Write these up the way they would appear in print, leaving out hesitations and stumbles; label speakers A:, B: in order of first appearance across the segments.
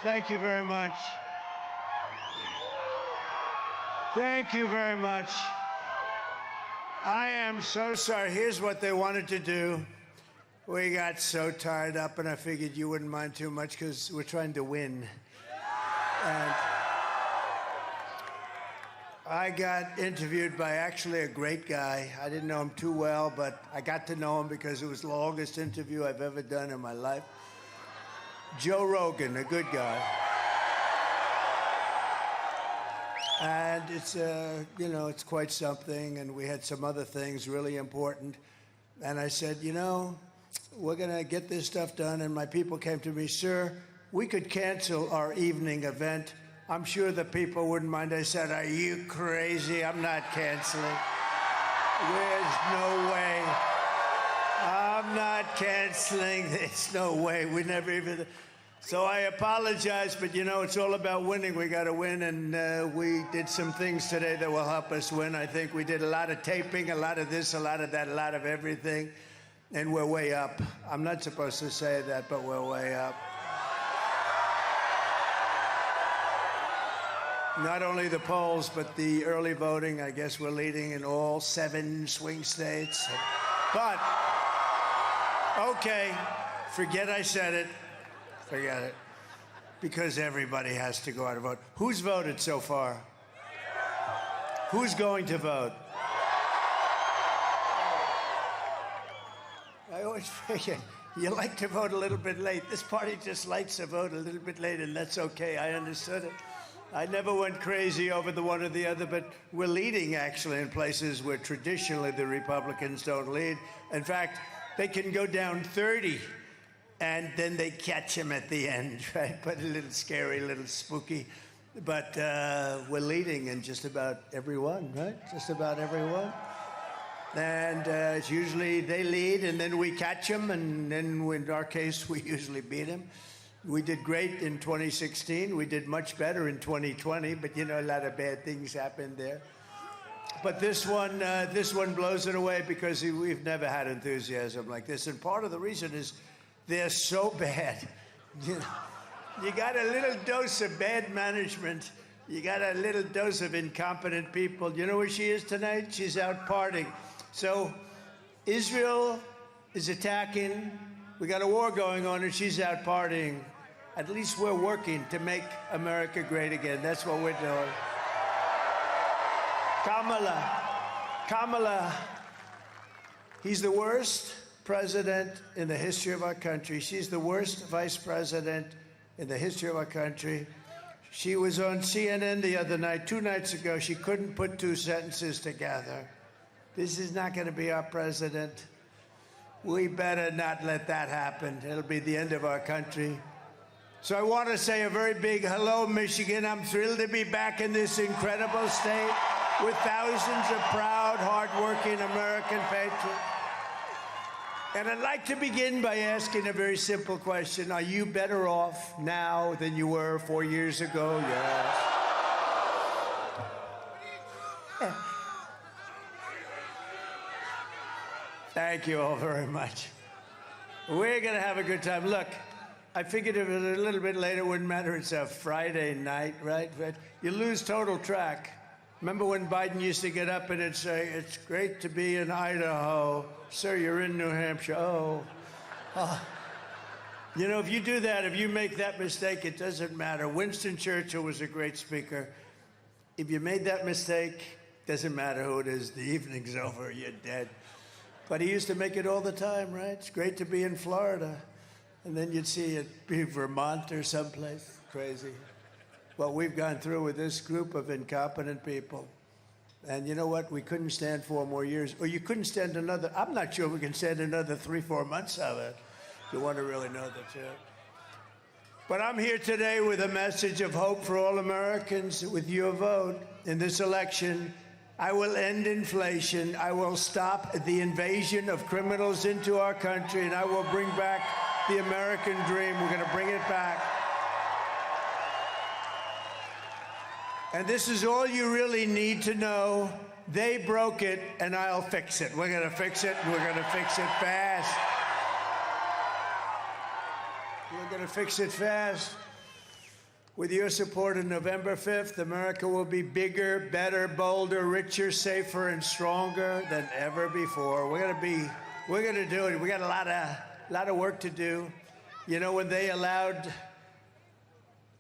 A: Thank you very much. Thank you very much. I am so sorry. Here's what they wanted to do. We got so tied up, and I figured you wouldn't mind too much because we're trying to win. And I got interviewed by actually a great guy. I didn't know him too well, but I got to know him because it was the longest interview I've ever done in my life. Joe Rogan, a good guy. And it's, it's quite something, and we had some other things really important. And I said, we're going to get this stuff done. And my people came to me, sir, we could cancel our evening event. I'm sure the people wouldn't mind. I said, are you crazy? I'm not canceling. There's no way. I'm not canceling. There's no way. We never even... So I apologize, but it's all about winning. We got to win, and we did some things today that will help us win. I think we did a lot of taping, a lot of this, a lot of that, a lot of everything, and we're way up. I'm not supposed to say that, but we're way up. Not only the polls, but the early voting. I guess we're leading in all 7 swing states. But, okay, forget I said it. Forget it. Because everybody has to go out and vote. Who's voted so far? Who's going to vote? I always figure you like to vote a little bit late. This party just likes to vote a little bit late, and that's okay. I understood it. I never went crazy over the one or the other, but we're leading, actually, in places where traditionally the Republicans don't lead. In fact, they can go down 30. And then they catch him at the end, right? But a little scary, a little spooky. But we're leading in just about everyone, right? Just about everyone. And it's usually they lead, and then we catch them, and then in our case, we usually beat them. We did great in 2016. We did much better in 2020, but a lot of bad things happened there. But this one blows it away because we've never had enthusiasm like this. And part of the reason is they're so bad. You got a little dose of bad management. You got a little dose of incompetent people. You know where she is tonight? She's out partying. So Israel is attacking. We got a war going on, and she's out partying. At least we're working to make America great again. That's what we're doing. Kamala, he's the worst president in the history of our country. She's the worst vice president in the history of our country. She was on CNN the other night, 2 nights ago. She couldn't put 2 sentences together. This is not going to be our president. We better not let that happen. It'll be the end of our country. So I want to say a very big hello, Michigan. I'm thrilled to be back in this incredible state with thousands of proud, hardworking American patriots. And I'd like to begin by asking a very simple question. Are you better off now than you were 4 years ago? Yes. Thank you all very much. We're going to have a good time. Look, I figured if it was a little bit later, it wouldn't matter. It's a Friday night, right? You lose total track. Remember when Biden used to get up and it'd say, it's great to be in Idaho. Sir, you're in New Hampshire. Oh. If you do that, if you make that mistake, it doesn't matter. Winston Churchill was a great speaker. If you made that mistake, doesn't matter who it is. The evening's over. You're dead. But he used to make it all the time, right? It's great to be in Florida. And then you'd see it be Vermont or someplace. Crazy. What we've gone through with this group of incompetent people. And you know what? We couldn't stand 4 more years. Or you couldn't stand another. I'm not sure we can stand another 3-4 months of it. If you want to really know the truth. But I'm here today with a message of hope for all Americans. With your vote in this election, I will end inflation. I will stop the invasion of criminals into our country, and I will bring back the American dream. We're going to bring it back. And this is all you really need to know. They broke it, and I'll fix it. We're going to fix it, and we're going to fix it fast. We're going to fix it fast. With your support on November 5th, America will be bigger, better, bolder, richer, safer, and stronger than ever before. We're going to do it. We got a lot of work to do. You know, when they allowed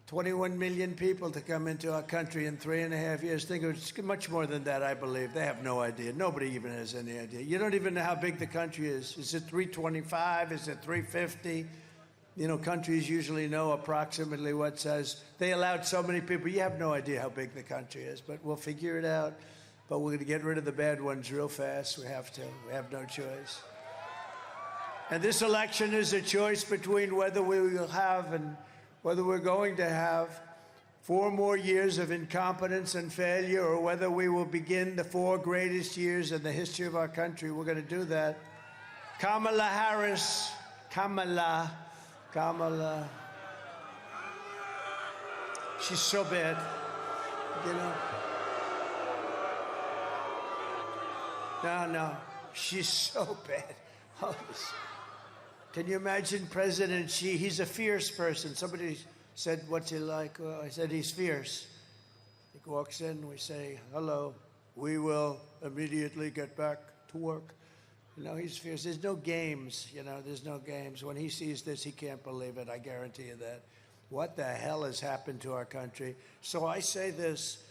A: 21 million people to come into our country in 3.5 years, think it was much more than that, I believe. They have no idea. Nobody even has any idea. You don't even know how big the country is. Is it 325? Is it 350? You know, countries usually know approximately what size. They allowed so many people. You have no idea how big the country is, but we'll figure it out. But we're going to get rid of the bad ones real fast. We have to. We have no choice. And this election is a choice between whether we will have and whether we're going to have 4 more years of incompetence and failure, or whether we will begin the 4 greatest years in the history of our country. We're going to do that. Kamala Harris, Kamala. She's so bad, you know. No, she's so bad. Oh, can you imagine President Xi? He's a fierce person. Somebody said, what's he like? Well, I said, he's fierce. He walks in, we say, hello, we will immediately get back to work. You know, he's fierce. There's no games, you know, there's no games. When he sees this, he can't believe it, I guarantee you that. What the hell has happened to our country? So I say this,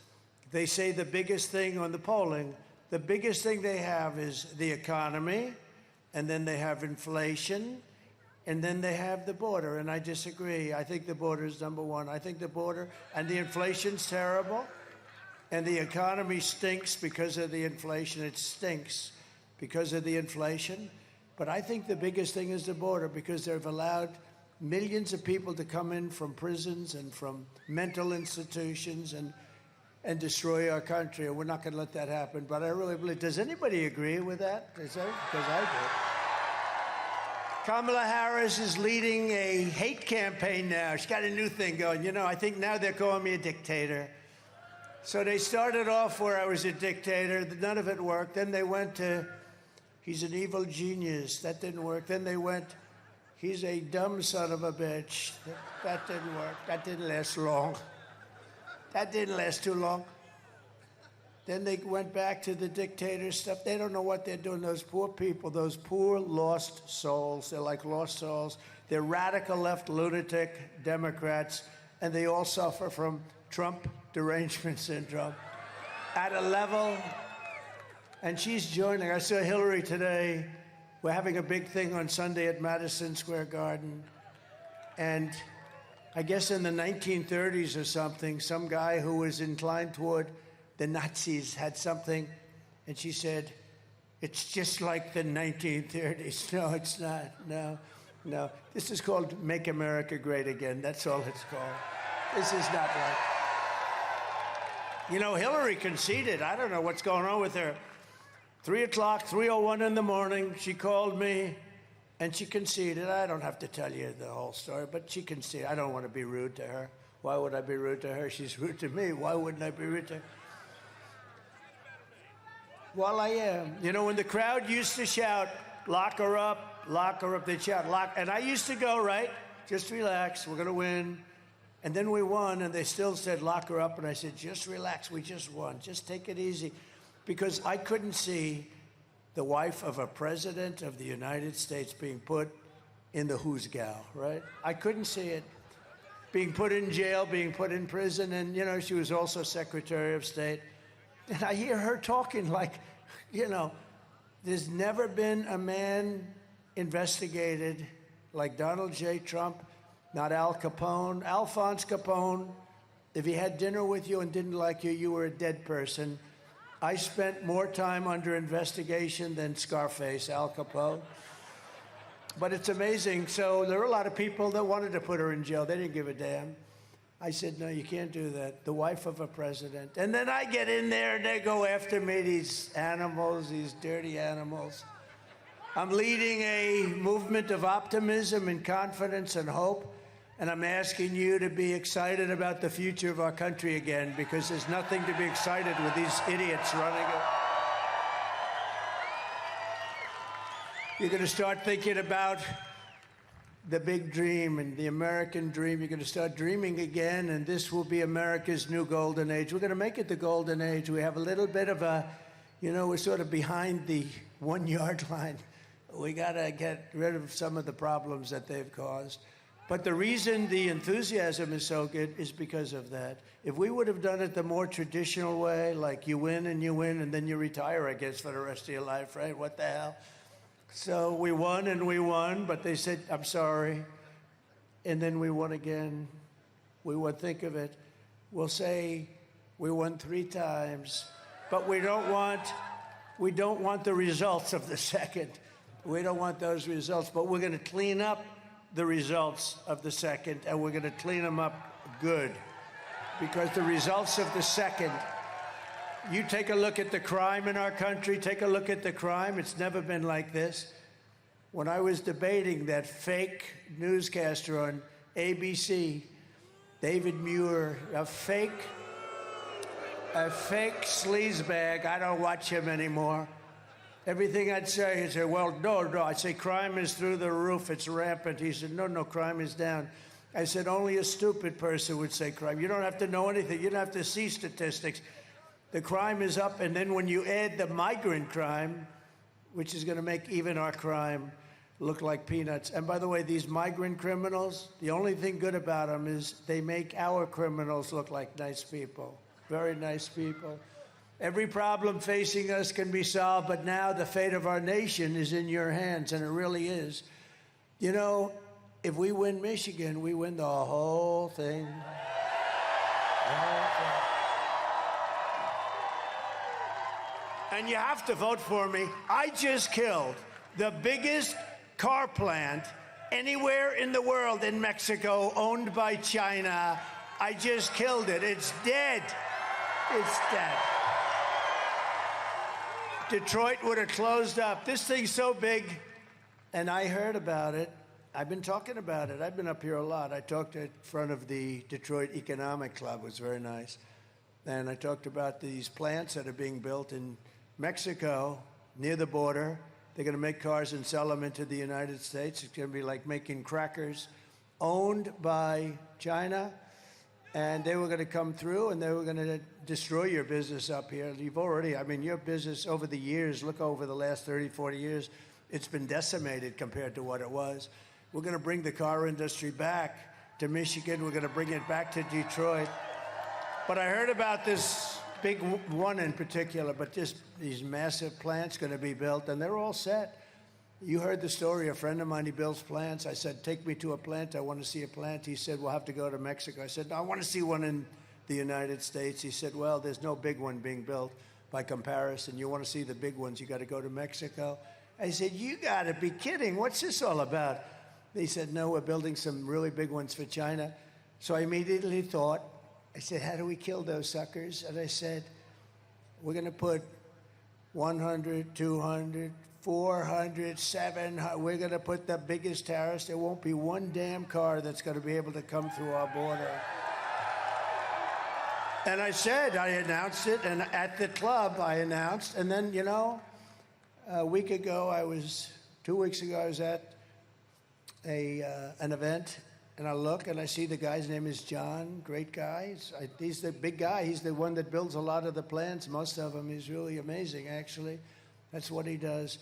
A: they say the biggest thing on the polling, the biggest thing they have is the economy, and then they have inflation, and then they have the border, and I disagree. I think the border is number one. I think the border and the inflation's terrible, and the economy stinks because of the inflation. It stinks because of the inflation. But I think the biggest thing is the border, because they've allowed millions of people to come in from prisons and from mental institutions and destroy our country. And we're not going to let that happen. But I really believe, does anybody agree with that? Because I do. Kamala Harris is leading a hate campaign now. She's got a new thing going. You know, I think now they're calling me a dictator. So they started off where I was a dictator. None of it worked. Then they went to, he's an evil genius. That didn't work. Then they went, he's a dumb son of a bitch. That didn't work. That didn't last long. That didn't last too long. Then they went back to the dictator stuff. They don't know what they're doing. Those poor people, those poor lost souls. They're like lost souls. They're radical left lunatic Democrats, and they all suffer from Trump derangement syndrome at a level. And she's joining. I saw Hillary today. We're having a big thing on Sunday at Madison Square Garden. And I guess in the 1930s or something, some guy who was inclined toward the Nazis had something, and she said, it's just like the 1930s. No, it's not. No. This is called Make America Great Again. That's all it's called. This is not right. You know, Hillary conceded. I don't know what's going on with her. 3 o'clock, 3:01 in the morning, she called me, and she conceded. I don't have to tell you the whole story, but she conceded. I don't want to be rude to her. Why would I be rude to her? She's rude to me. Why wouldn't I be rude to her? Well, I am. You know, when the crowd used to shout, lock her up, they'd shout, lock. And I used to go, right, just relax, we're going to win. And then we won, and they still said, lock her up. And I said, just relax, we just won. Just take it easy. Because I couldn't see the wife of a president of the United States being put in the who's gal, right? I couldn't see it. Being put in jail, being put in prison. And, you know, she was also Secretary of State. And I hear her talking like, you know, there's never been a man investigated like Donald J. Trump, not Al Capone. Alphonse Capone, if he had dinner with you and didn't like you, you were a dead person. I spent more time under investigation than Scarface, Al Capone. But it's amazing. So there were a lot of people that wanted to put her in jail. They didn't give a damn. I said, no, you can't do that. The wife of a president. And then I get in there, and they go after me, these animals, these dirty animals. I'm leading a movement of optimism and confidence and hope, and I'm asking you to be excited about the future of our country again, because there's nothing to be excited with these idiots running it. You're going to start thinking about the big dream and the American dream. You're going to start dreaming again, and this will be America's new golden age. We're going to make it the golden age. We have a little bit of a, we're sort of behind the 1 yard line. We got to get rid of some of the problems that they've caused. But the reason the enthusiasm is so good is because of that. If we would have done it the more traditional way, like you win and then you retire, I guess, for the rest of your life, right? What the hell? So we won, but they said, I'm sorry. And then we won again. We won, think of it. We'll say we won 3 times, but we don't want the results of the second. We don't want those results, but we're going to clean up the results of the second, and we're going to clean them up good. Because the results of the second, you take a look at the crime in our country, take a look at the crime. It's never been like this. When I was debating that fake newscaster on ABC, David Muir, a fake sleazebag, I don't watch him anymore. Everything I'd say, he'd say, well, no. I'd say, crime is through the roof, it's rampant. He said, no, crime is down. I said, only a stupid person would say crime. You don't have to know anything. You don't have to see statistics. The crime is up, and then when you add the migrant crime, which is going to make even our crime look like peanuts. And by the way, these migrant criminals, the only thing good about them is they make our criminals look like nice people, very nice people. Every problem facing us can be solved, but now the fate of our nation is in your hands, and it really is. If we win Michigan, we win the whole thing. And you have to vote for me. I just killed the biggest car plant anywhere in the world in Mexico, owned by China. I just killed it. It's dead. It's dead. Detroit would have closed up. This thing's so big, and I heard about it. I've been talking about it. I've been up here a lot. I talked in front of the Detroit Economic Club. It was very nice. And I talked about these plants that are being built in Mexico, near the border. They're going to make cars and sell them into the United States. It's going to be like making crackers, owned by China. And they were going to come through, and they were going to destroy your business up here. You've already, your business over the years, look over the last 30, 40 years, it's been decimated compared to what it was. We're going to bring the car industry back to Michigan. We're going to bring it back to Detroit. But I heard about this big one in particular, but just these massive plants going to be built, and they're all set. You heard the story. A friend of mine, he builds plants. I said, take me to a plant. I want to see a plant. He said, we'll have to go to Mexico. I said, no, I want to see one in the United States. He said, well, there's no big one being built by comparison. You want to see the big ones, you got to go to Mexico. I said, you got to be kidding. What's this all about? They said, no, we're building some really big ones for China. So I immediately thought, I said, how do we kill those suckers? And I said, we're going to put 100, 200, 400, 700. We're going to put the biggest tariffs. There won't be one damn car that's going to be able to come through our border. And I announced it, and at the club I announced, and then, a week ago, 2 weeks ago, I was at an event, and I look and I see the guy's name is John, great guy. He's the big guy. He's the one that builds a lot of the plants, most of them. He's really amazing, actually. That's what he does.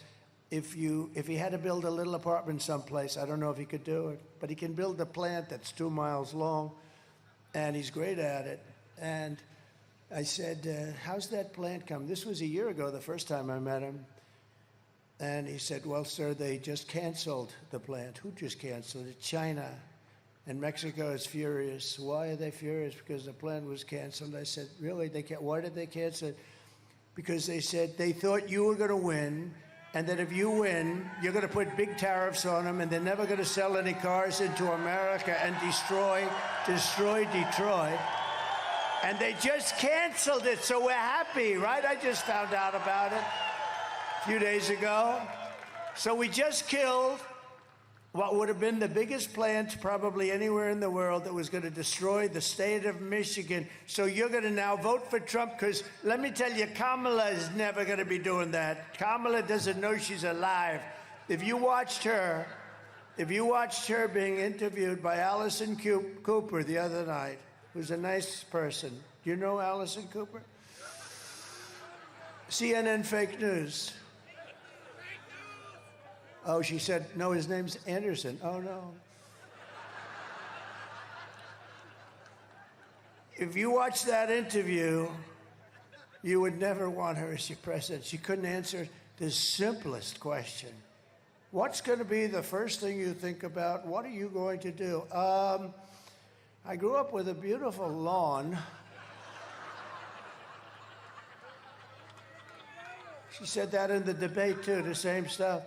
A: If he had to build a little apartment someplace, I don't know if he could do it, but he can build a plant that's 2 miles long, and he's great at it. And I said, how's that plant come? This was a year ago, the first time I met him. And he said, well, sir, they just canceled the plant. Who just canceled it? China. And Mexico is furious. Why are they furious? Because the plant was canceled. I said, really? Why did they cancel it? Because they said they thought you were going to win, and that if you win, you're going to put big tariffs on them, and they're never going to sell any cars into America and destroy Detroit. And they just canceled it, so we're happy, right? I just found out about it a few days ago. So we just killed what would have been the biggest plant probably anywhere in the world that was going to destroy the state of Michigan. So you're going to now vote for Trump, because let me tell you, Kamala is never going to be doing that. Kamala doesn't know she's alive. If you watched her, If you watched her being interviewed by Alison Cooper the other night, who's a nice person. Do you know Alison Cooper? CNN fake news. Oh, she said, no, his name's Anderson. Oh, no. If you watch that interview, you would never want her as your president. She couldn't answer the simplest question. What's going to be the first thing you think about? What are you going to do? I grew up with a beautiful lawn. She said that in the debate, too, the same stuff.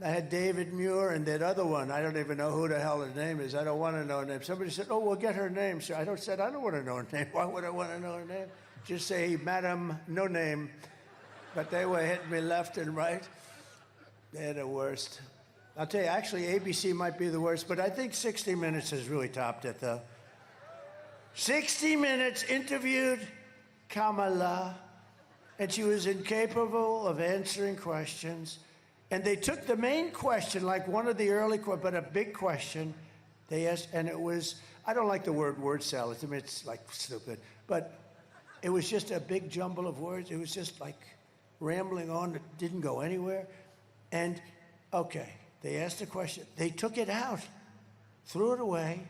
A: I had David Muir and that other one. I don't even know who the hell her name is. I don't want to know her name. Somebody said, oh, we'll get her name. So I don't want to know her name. Why would I want to know her name? Just say, Madam No Name. But they were hitting me left and right. They're the worst. I'll tell you, actually, ABC might be the worst, but I think 60 Minutes has really topped it, though. 60 Minutes interviewed Kamala, and she was incapable of answering questions. And they took the main question, like one of the early, but a big question, they asked, and it was, I don't like the word salad. I mean, it's like stupid, but it was just a big jumble of words. It was just like rambling on that didn't go anywhere. And, okay, they asked a question. They took it out, threw it away,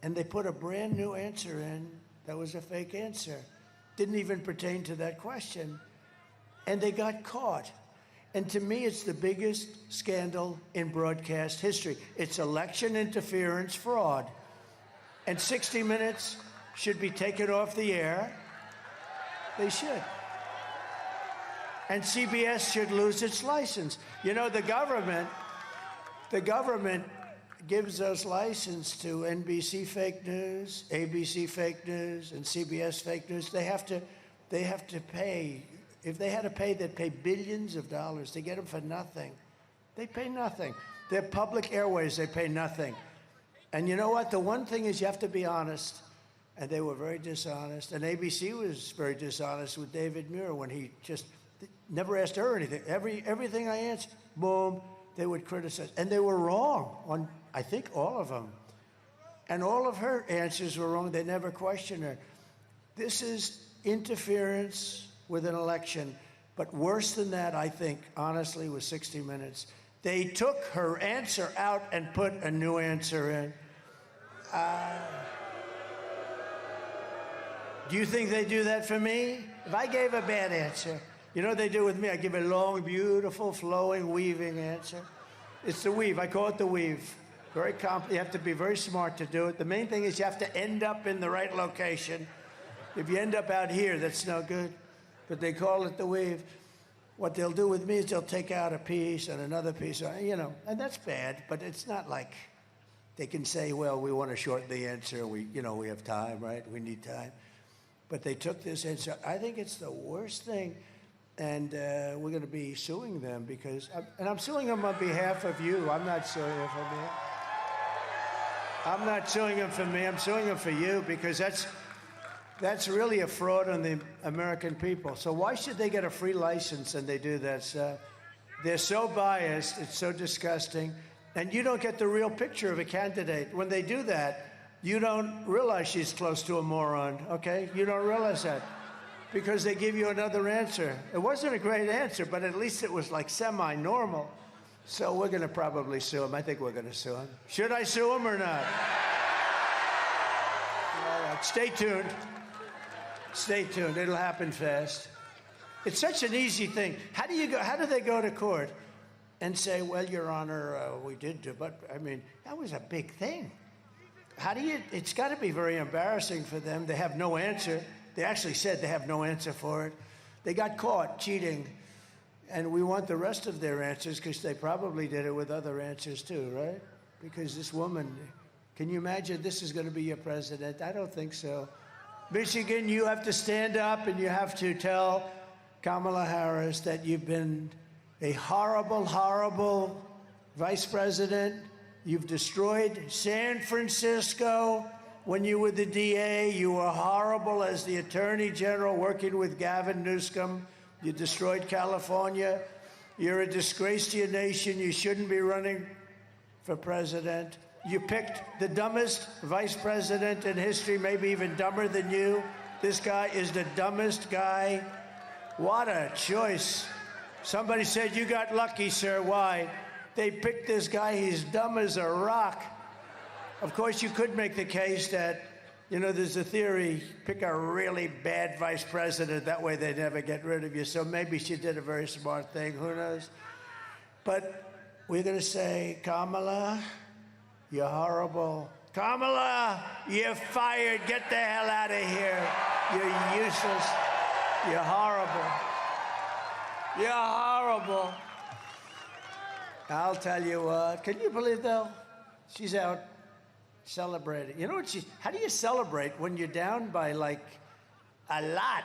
A: and they put a brand new answer in that was a fake answer. Didn't even pertain to that question. And they got caught. And to me, it's the biggest scandal in broadcast history. It's election interference fraud. And 60 Minutes should be taken off the air. They should. And CBS should lose its license. You know, the government gives us license to NBC fake news, ABC fake news, and CBS fake news. They have to pay. If they had to pay, they'd pay billions of dollars to get them for nothing. They pay nothing. They're public airways, they pay nothing. And you know what? The one thing is you have to be honest. And they were very dishonest. And ABC was very dishonest with David Muir when he just never asked her anything. Everything I answered, boom, they would criticize. And they were wrong on, I think, all of them. And all of her answers were wrong. They never questioned her. This is interference with an election. But worse than that, I think, honestly, was 60 Minutes. They took her answer out and put a new answer in. Do you think they do that for me? If I gave a bad answer, you know what they do with me? I give a long, beautiful, flowing, weaving answer. It's the weave. I call it the weave. Very you have to be very smart to do it. The main thing is you have to end up in the right location. If you end up out here, that's no good. But they call it the weave. What they'll do with me is they'll take out a piece and another piece, you know, and that's bad, but it's not like they can say, well, we want to shorten the answer. We have time, right? We need time. But they took this answer. I think it's the worst thing. And we're going to be suing them because, and I'm suing them on behalf of you. I'm not suing them for me. I'm not suing them for me. I'm suing them for you because that's really a fraud on the American people. So why should they get a free license and they do that stuff? They're so biased. It's so disgusting. And you don't get the real picture of a candidate. When they do that, you don't realize she's close to a moron, okay? You don't realize that. Because they give you another answer. It wasn't a great answer, but at least it was like semi-normal. So we're going to probably sue him. I think we're going to sue him. Should I sue him or not? All right, stay tuned. Stay tuned. It'll happen fast. It's such an easy thing. How do they go to court and say, well, Your Honor, we did do, but I mean, that was a big thing. It's got to be very embarrassing for them. They have no answer. They actually said they have no answer for it. They got caught cheating, and we want the rest of their answers because they probably did it with other answers too, right? Because this woman, can you imagine this is going to be your president? I don't think so. Michigan, you have to stand up and you have to tell Kamala Harris that you've been a horrible, horrible vice president. You've destroyed San Francisco. When you were the DA, you were horrible as the Attorney General working with Gavin Newsom. You destroyed California. You're a disgrace to your nation. You shouldn't be running for president. You picked the dumbest vice president in history, maybe even dumber than you. This guy is the dumbest guy. What a choice. Somebody said, you got lucky, sir. Why? They picked this guy. He's dumb as a rock. Of course, you could make the case that, you know, there's a theory, pick a really bad vice president. That way they never get rid of you. So maybe she did a very smart thing. Who knows? But we're going to say, Kamala, you're horrible. Kamala, you're fired. Get the hell out of here. You're useless. You're horrible. You're horrible. I'll tell you what. Can you believe, though? She's out celebrating. You know what how do you celebrate when you're down by, like, a lot?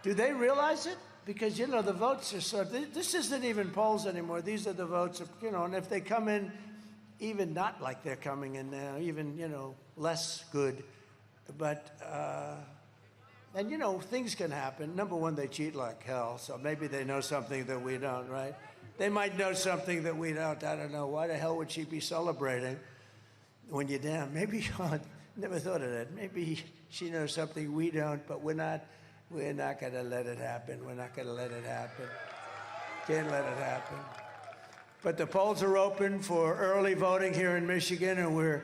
A: Do they realize it? Because, you know, the votes are this isn't even polls anymore. These are the votes, you know, and if they come in even not like they're coming in now, even, you know, less good. But, and, you know, things can happen. Number one, they cheat like hell, so maybe they know something that we don't, right? They might know something that we don't. I don't know. Why the hell would she be celebrating when you're down? Maybe, I never thought of that. Maybe she knows something we don't, but we're not going to let it happen. We're not going to let it happen. Can't let it happen. But the polls are open for early voting here in Michigan, and we're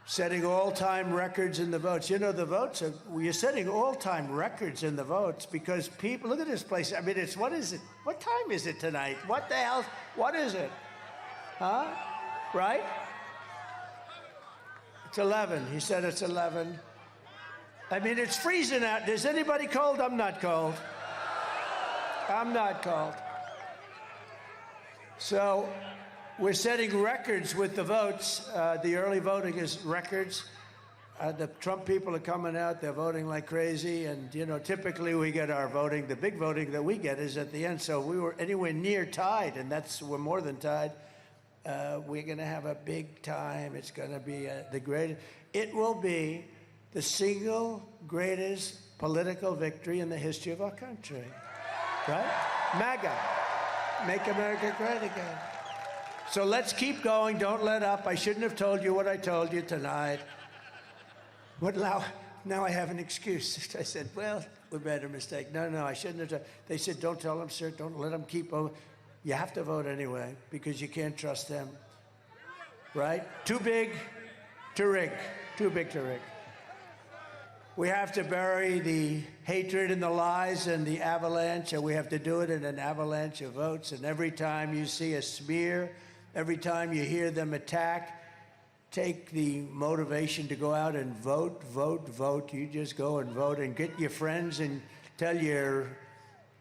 A: setting all-time records in the votes. You know, the votes we're setting all-time records in the votes because people, look at this place. I mean, what is it? What time is it tonight? What the hell? What is it? Huh? Right? It's 11. He said it's 11. I mean, it's freezing out. Is anybody cold? I'm not cold. I'm not cold. So we're setting records with the votes. The early voting is records. The Trump people are coming out. They're voting like crazy. And, you know, typically we get our voting. The big voting that we get is at the end. So we were anywhere near tied, and we're more than tied. We're going to have a big time. It's going to be the greatest. It will be the single greatest political victory in the history of our country. Right? MAGA. Make America great again. So let's keep going. Don't let up. I shouldn't have told you what I told you tonight. But now I have an excuse. I said, well, we made a mistake. No, I shouldn't have. They said, don't tell them, sir. Don't let them keep over. You have to vote anyway because you can't trust them. Right? Too big to rig. Too big to rig. We have to bury the hatred and the lies and the avalanche, and we have to do it in an avalanche of votes. And every time you see a smear, every time you hear them attack, take the motivation to go out and vote, vote, vote. You just go and vote and get your friends and tell your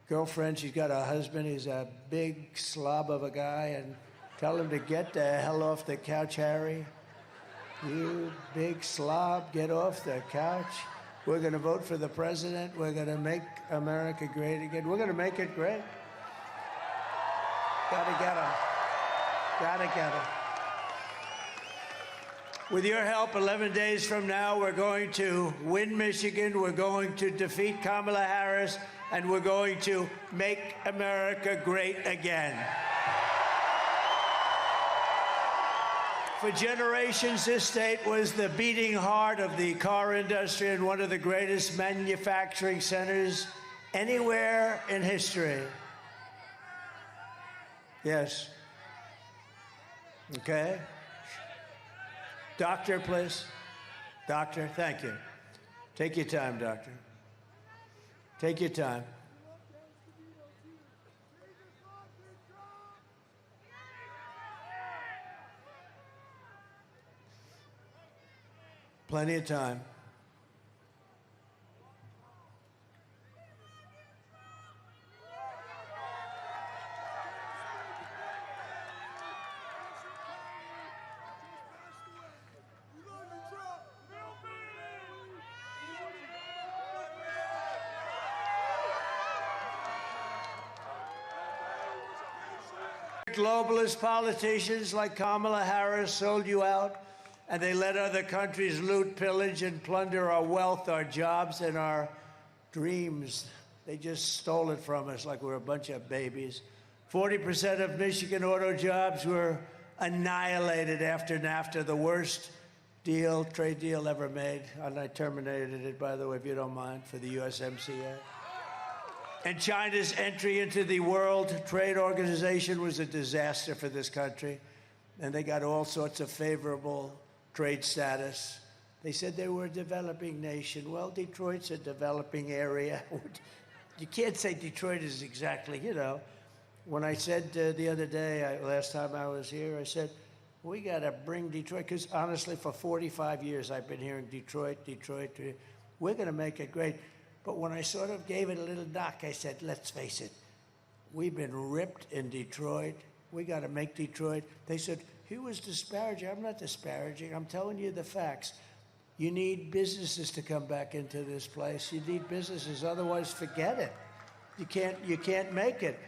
A: girlfriend she's got a husband, he's a big slob of a guy, and tell him to get the hell off the couch, Harry. You big slob, get off the couch. We're going to vote for the president. We're going to make America great again. We're going to make it great. Got to get him. Got to get him. With your help, 11 days from now, we're going to win Michigan. We're going to defeat Kamala Harris, and we're going to make America great again. For generations, this state was the beating heart of the car industry and one of the greatest manufacturing centers anywhere in history. Yes. Okay. Doctor, please. Doctor, thank you. Take your time, doctor. Take your time. Plenty of time. Globalist politicians like Kamala Harris sold you out, and they let other countries loot, pillage, and plunder our wealth, our jobs, and our dreams. They just stole it from us like we're a bunch of babies. 40% of Michigan auto jobs were annihilated after NAFTA, the worst trade deal ever made. And I terminated it, by the way, if you don't mind, for the USMCA. And China's entry into the World Trade Organization was a disaster for this country. And they got all sorts of favorable trade status. They said they were a developing nation. Well, Detroit's a developing area. You can't say Detroit is exactly, you know. When I said the other day, last time I was here, I said, we got to bring Detroit, because honestly, for 45 years, I've been hearing Detroit. We're going to make it great. But when I sort of gave it a little knock, I said, let's face it, we've been ripped in Detroit. We got to make Detroit. They said, he was disparaging. I'm not disparaging. I'm telling you the facts. You need businesses to come back into this place. You need businesses, otherwise forget it. You can't make it.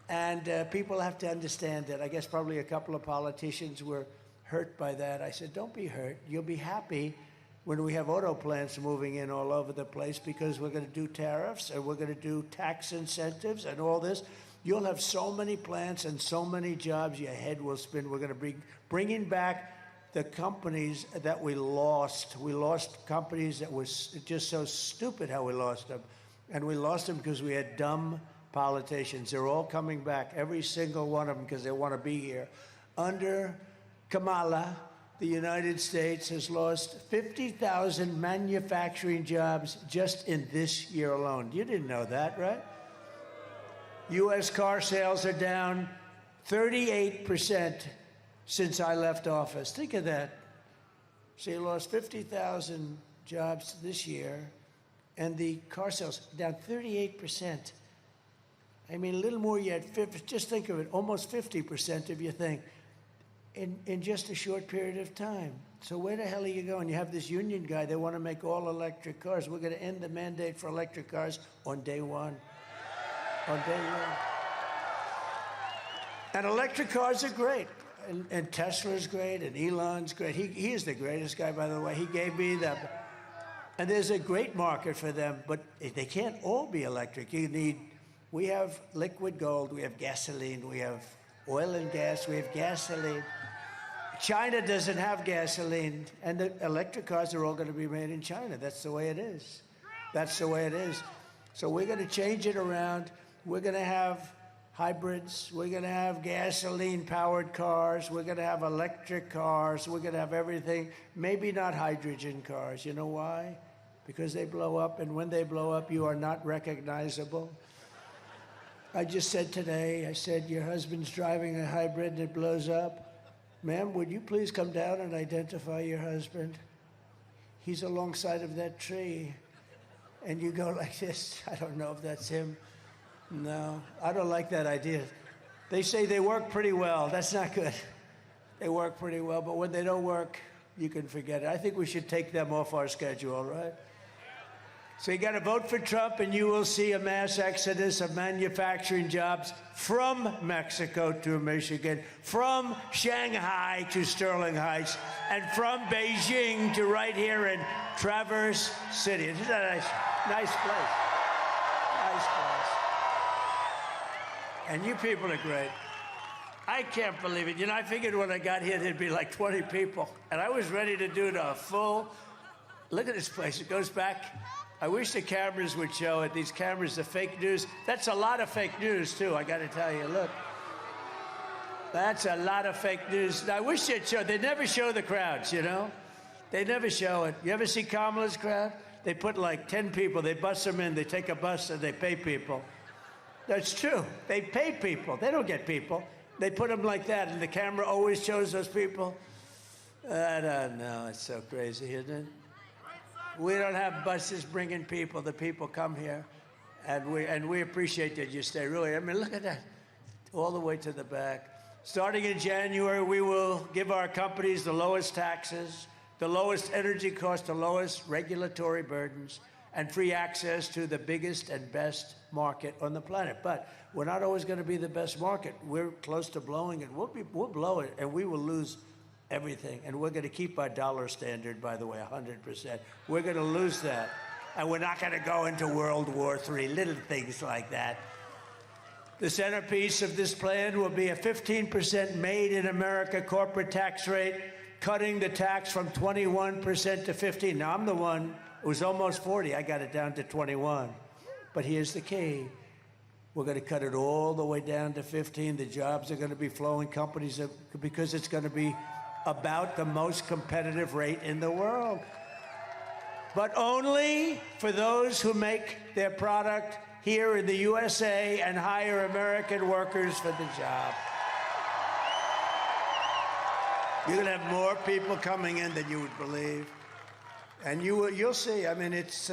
A: And people have to understand that. I guess probably a couple of politicians were hurt by that. I said, don't be hurt. You'll be happy when we have auto plants moving in all over the place, because we're going to do tariffs and we're going to do tax incentives and all this. You'll have so many plants and so many jobs, your head will spin. We're going to be bringing back the companies that we lost. We lost companies that was just so stupid how we lost them. And we lost them because we had dumb politicians. They're all coming back, every single one of them, because they want to be here. Under Kamala, the United States has lost 50,000 manufacturing jobs just in this year alone. You didn't know that, right? U.S. car sales are down 38% since I left office. Think of that. So you lost 50,000 jobs this year, and the car sales down 38%. I mean, a little more yet. Just think of it, almost 50% if you think, in just a short period of time. So where the hell are you going? You have this union guy, they want to make all electric cars. We're going to end the mandate for electric cars on day one. On day one. And electric cars are great. And Tesla's great, and Elon's great. He is the greatest guy, by the way. He gave me them. And there's a great market for them, but they can't all be electric. We have liquid gold, we have gasoline, we have oil and gas, we have gasoline. China doesn't have gasoline, and the electric cars are all going to be made in China. That's the way it is. That's the way it is. So we're going to change it around. We're going to have hybrids. We're going to have gasoline-powered cars. We're going to have electric cars. We're going to have everything. Maybe not hydrogen cars. You know why? Because they blow up, and when they blow up, you are not recognizable. I just said today, I said, your husband's driving a hybrid and it blows up. Ma'am, would you please come down and identify your husband? He's alongside of that tree. And you go like this. I don't know if that's him. No, I don't like that idea. They say they work pretty well. That's not good. They work pretty well, but when they don't work, you can forget it. I think we should take them off our schedule, right? So you got to vote for Trump, and you will see a mass exodus of manufacturing jobs from Mexico to Michigan, from Shanghai to Sterling Heights, and from Beijing to right here in Traverse City. Isn't that a nice place? Nice place. And you people are great. I can't believe it. You know, I figured when I got here, there'd be like 20 people, and I was ready to do the full. Look at this place. It goes back. I wish the cameras would show it. These cameras are fake news. That's a lot of fake news, too, I got to tell you. Look. That's a lot of fake news. I wish they'd show. They never show the crowds, you know? They never show it. You ever see Kamala's crowd? They put like 10 people. They bus them in. They take a bus and they pay people. That's true. They pay people. They don't get people. They put them like that, and the camera always shows those people. I don't know. It's so crazy, isn't it? We don't have buses bringing people. The people come here, and we appreciate that you stay. Really, I mean, look at that, all the way to the back. Starting in January, we will give our companies the lowest taxes, the lowest energy costs, the lowest regulatory burdens, and free access to the biggest and best market on the planet. But we're not always going to be the best market. We're close to blowing it. We'll blow it, and we will lose everything. And we're going to keep our dollar standard, by the way, 100%. We're going to lose that. And we're not going to go into World War III, little things like that. The centerpiece of this plan will be a 15% made in America corporate tax rate, cutting the tax from 21% to 15%. Now, I'm the one who was almost 40. I got it down to 21. But here's the key. We're going to cut it all the way down to 15. The jobs are going to be flowing. Companies are, because it's going to be about the most competitive rate in the world. But only for those who make their product here in the USA and hire American workers for the job. You're going to have more people coming in than you would believe. And you'll see. I mean, it's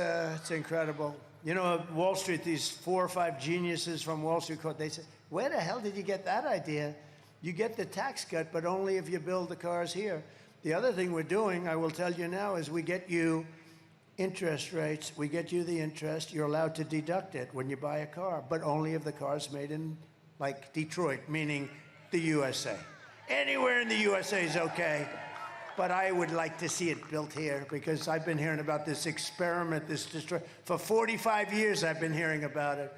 A: incredible. You know, Wall Street, these 4 or 5 geniuses from Wall Street, they say, where the hell did you get that idea? You get the tax cut, but only if you build the cars here. The other thing we're doing, I will tell you now, is we get you interest rates. We get you the interest. You're allowed to deduct it when you buy a car, but only if the car's made in, like, Detroit, meaning the USA. Anywhere in the USA is okay, but I would like to see it built here because I've been hearing about this experiment, this destroy. For 45 years, I've been hearing about it.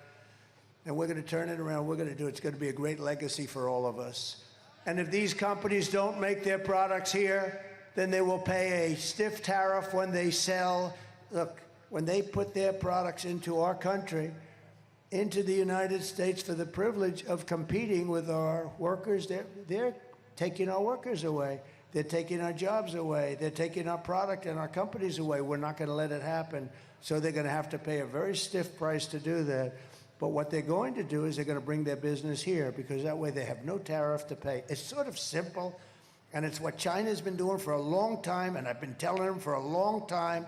A: And we're going to turn it around. We're going to do it. It's going to be a great legacy for all of us. And if these companies don't make their products here, then they will pay a stiff tariff when they sell. Look, when they put their products into our country, into the United States for the privilege of competing with our workers, they're taking our workers away. They're taking our jobs away. They're taking our product and our companies away. We're not going to let it happen. So they're going to have to pay a very stiff price to do that. But what they're going to do is they're going to bring their business here because that way they have no tariff to pay. It's sort of simple, and it's what China's been doing for a long time, and I've been telling them for a long time.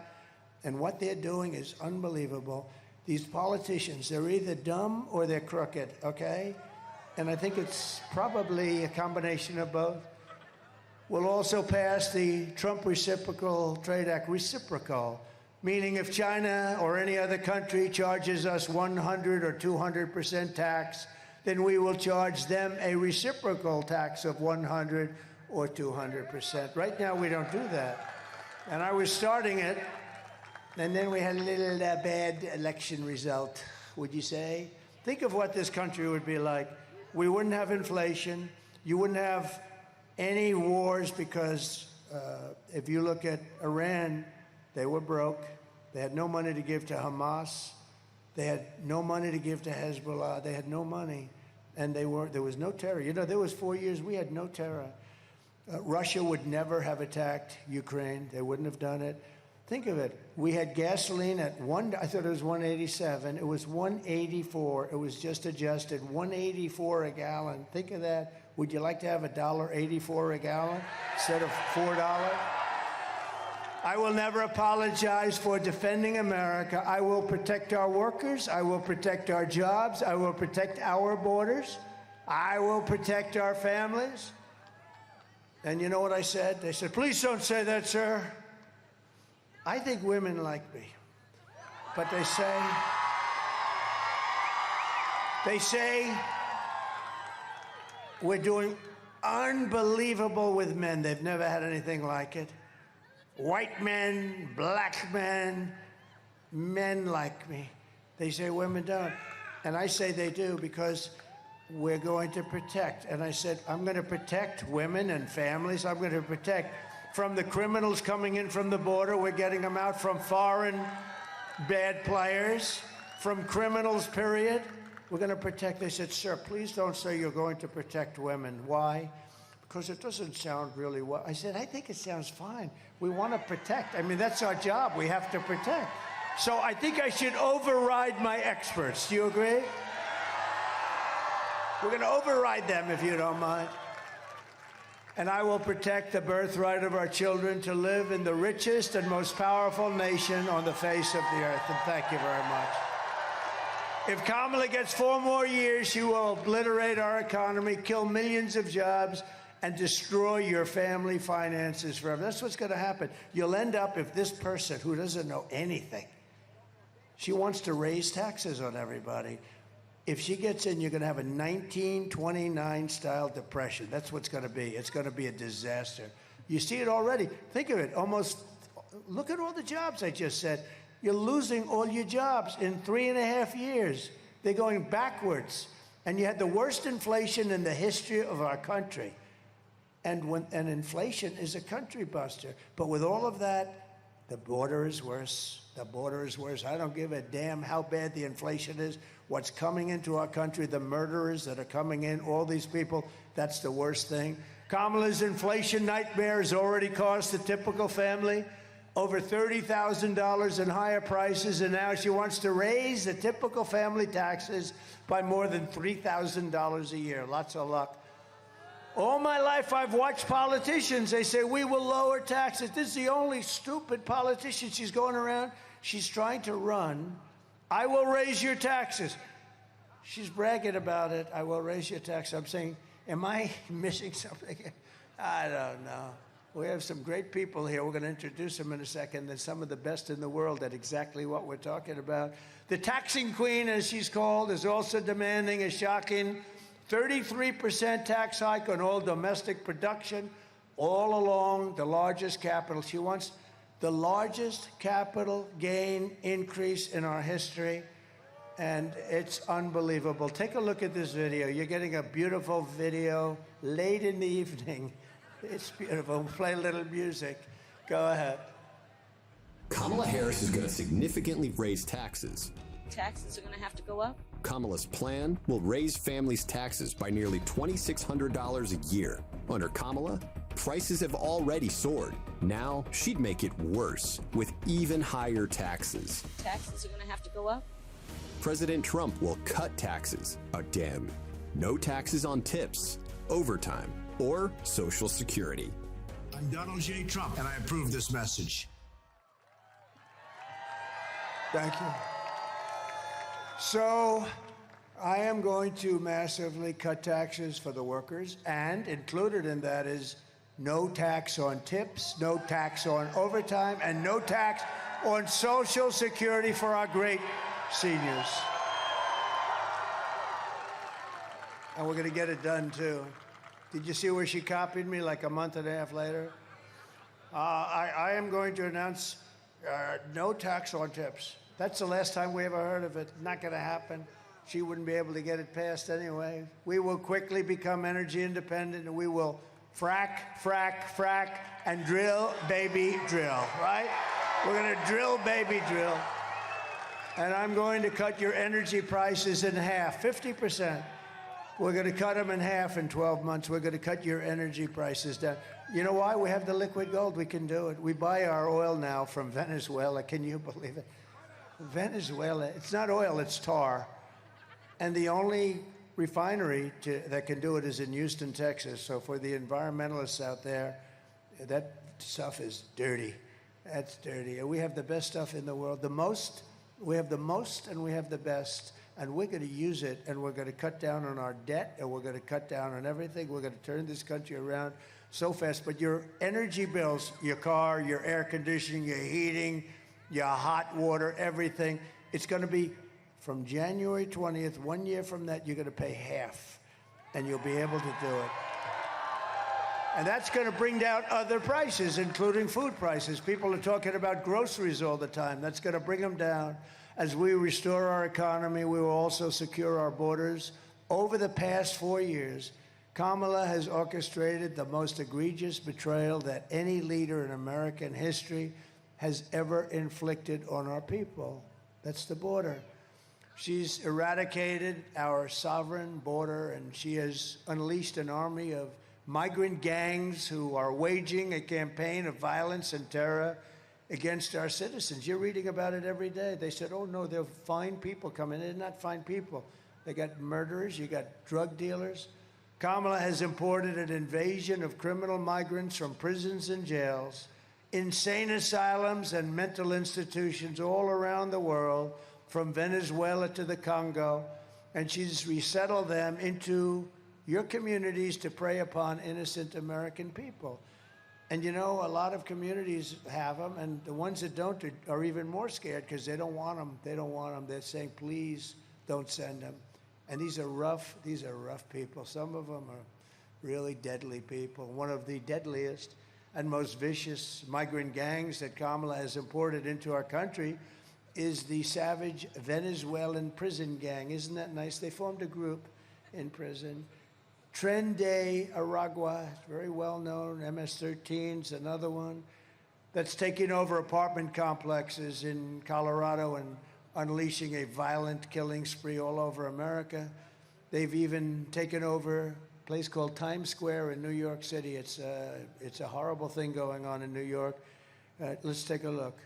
A: And what they're doing is unbelievable. These politicians, they're either dumb or they're crooked, okay? And I think it's probably a combination of both. We'll also pass the Trump Reciprocal Trade Act, reciprocal, meaning if China or any other country charges us 100 or 200% tax, then we will charge them a reciprocal tax of 100 or 200%. Right now, we don't do that. And I was starting it, and then we had a little bad election result, would you say? Think of what this country would be like. We wouldn't have inflation. You wouldn't have any wars because if you look at Iran, they were broke. They had no money to give to Hamas. They had no money to give to Hezbollah. They had no money. And there was no terror. You know, there was 4 years we had no terror. Russia would never have attacked Ukraine. They wouldn't have done it. Think of it. We had gasoline at I thought it was 187. It was 184. It was just adjusted. 184 a gallon. Think of that. Would you like to have $1.84 a gallon instead of $4? I will never apologize for defending America. I will protect our workers. I will protect our jobs. I will protect our borders. I will protect our families. And you know what I said? They said, please don't say that, sir. I think women like me. But they say we're doing unbelievable with men. They've never had anything like it. White men, black men, men like me. They say women don't. And I say they do because we're going to protect. And I said, I'm going to protect women and families. I'm going to protect from the criminals coming in from the border. We're getting them out from foreign bad players, from criminals, period. We're going to protect. They said, sir, please don't say you're going to protect women. Why? Because it doesn't sound really well. I said, I think it sounds fine. We want to protect. I mean, that's our job. We have to protect. So I think I should override my experts. Do you agree? We're going to override them, if you don't mind. And I will protect the birthright of our children to live in the richest and most powerful nation on the face of the earth. And thank you very much. If Kamala gets 4 more years, she will obliterate our economy, kill millions of jobs, and destroy your family finances forever. That's what's going to happen. You'll end up, if this person who doesn't know anything, she wants to raise taxes on everybody. If she gets in, you're going to have a 1929-style depression. That's what's going to be. It's going to be a disaster. You see it already. Think of it. Almost, look at all the jobs I just said. You're losing all your jobs in 3.5 years. They're going backwards. And you had the worst inflation in the history of our country. And inflation is a country buster. But with all of that, the border is worse. The border is worse. I don't give a damn how bad the inflation is. What's coming into our country, the murderers that are coming in, all these people, that's the worst thing. Kamala's inflation nightmare has already cost the typical family over $30,000 in higher prices, and now she wants to raise the typical family taxes by more than $3,000 a year. Lots of luck. All my life, I've watched politicians. They say, we will lower taxes. This is the only stupid politician she's going around. She's trying to run. I will raise your taxes. She's bragging about it. I will raise your taxes. I'm saying, am I missing something? I don't know. We have some great people here. We're going to introduce them in a second. They're some of the best in the world at exactly what we're talking about. The taxing queen, as she's called, is also demanding a shocking 33% tax hike on all domestic production all along the largest capital. She wants the largest capital gain increase in our history, and it's unbelievable. Take a look at this video. You're getting a beautiful video late in the evening. It's beautiful. Play a little music. Go ahead.
B: Kamala Harris is going to significantly raise taxes.
C: Taxes are going to have to go up?
B: Kamala's plan will raise families' taxes by nearly $2,600 a year. Under Kamala, prices have already soared. Now she'd make it worse with even higher taxes.
C: Taxes are going to have to go up?
B: President Trump will cut taxes again. No taxes on tips, overtime, or Social Security.
D: I'm Donald J. Trump, and I approve this message.
A: Thank you. So I am going to massively cut taxes for the workers, and included in that is no tax on tips, no tax on overtime, and no tax on Social Security for our great seniors. And we're going to get it done, too. Did you see where she copied me like a month and a half later? I am going to announce no tax on tips. That's the last time we ever heard of it. Not going to happen. She wouldn't be able to get it passed anyway. We will quickly become energy independent, and we will frack, frack, frack, and drill, baby, drill, right? We're going to drill, baby, drill. And I'm going to cut your energy prices in half, 50%. We're going to cut them in half in 12 months. We're going to cut your energy prices down. You know why? We have the liquid gold. We can do it. We buy our oil now from Venezuela. Can you believe it? Venezuela, it's not oil, it's tar. And the only refinery that can do it is in Houston, Texas. So for the environmentalists out there, that stuff is dirty. That's dirty. And we have the best stuff in the world. We have the most and we have the best. And we're going to use it, and we're going to cut down on our debt, and we're going to cut down on everything. We're going to turn this country around so fast. But your energy bills, your car, your air conditioning, your heating, your hot water, everything, it's going to be from January 20th, 1 year from that, you're going to pay half, and you'll be able to do it. And that's going to bring down other prices, including food prices. People are talking about groceries all the time. That's going to bring them down. As we restore our economy, we will also secure our borders. Over the past 4 years, Kamala has orchestrated the most egregious betrayal that any leader in American history has ever inflicted on our people. That's the border. She's eradicated our sovereign border, and she has unleashed an army of migrant gangs who are waging a campaign of violence and terror against our citizens. You're reading about it every day. They said, oh, no, they're fine people coming in. They're not fine people. They got murderers. You got drug dealers. Kamala has imported an invasion of criminal migrants from prisons and jails, insane asylums and mental institutions all around the world, from Venezuela to the Congo, and she's resettled them into your communities to prey upon innocent American people. And you know, a lot of communities have them, and the ones that don't are even more scared because they don't want them. They don't want them. They're saying, please don't send them. And these are rough people. Some of them are really deadly people. One of the deadliest and most vicious migrant gangs that Kamala has imported into our country is the savage Venezuelan prison gang. Isn't that nice? They formed a group. in prison. Tren de Aragua, very well known, MS-13's another one, that's taking over apartment complexes in Colorado and unleashing a violent killing spree all over America. They've even taken over a place called Times Square in New York City. It's a horrible thing going on in New York. Let's take a look.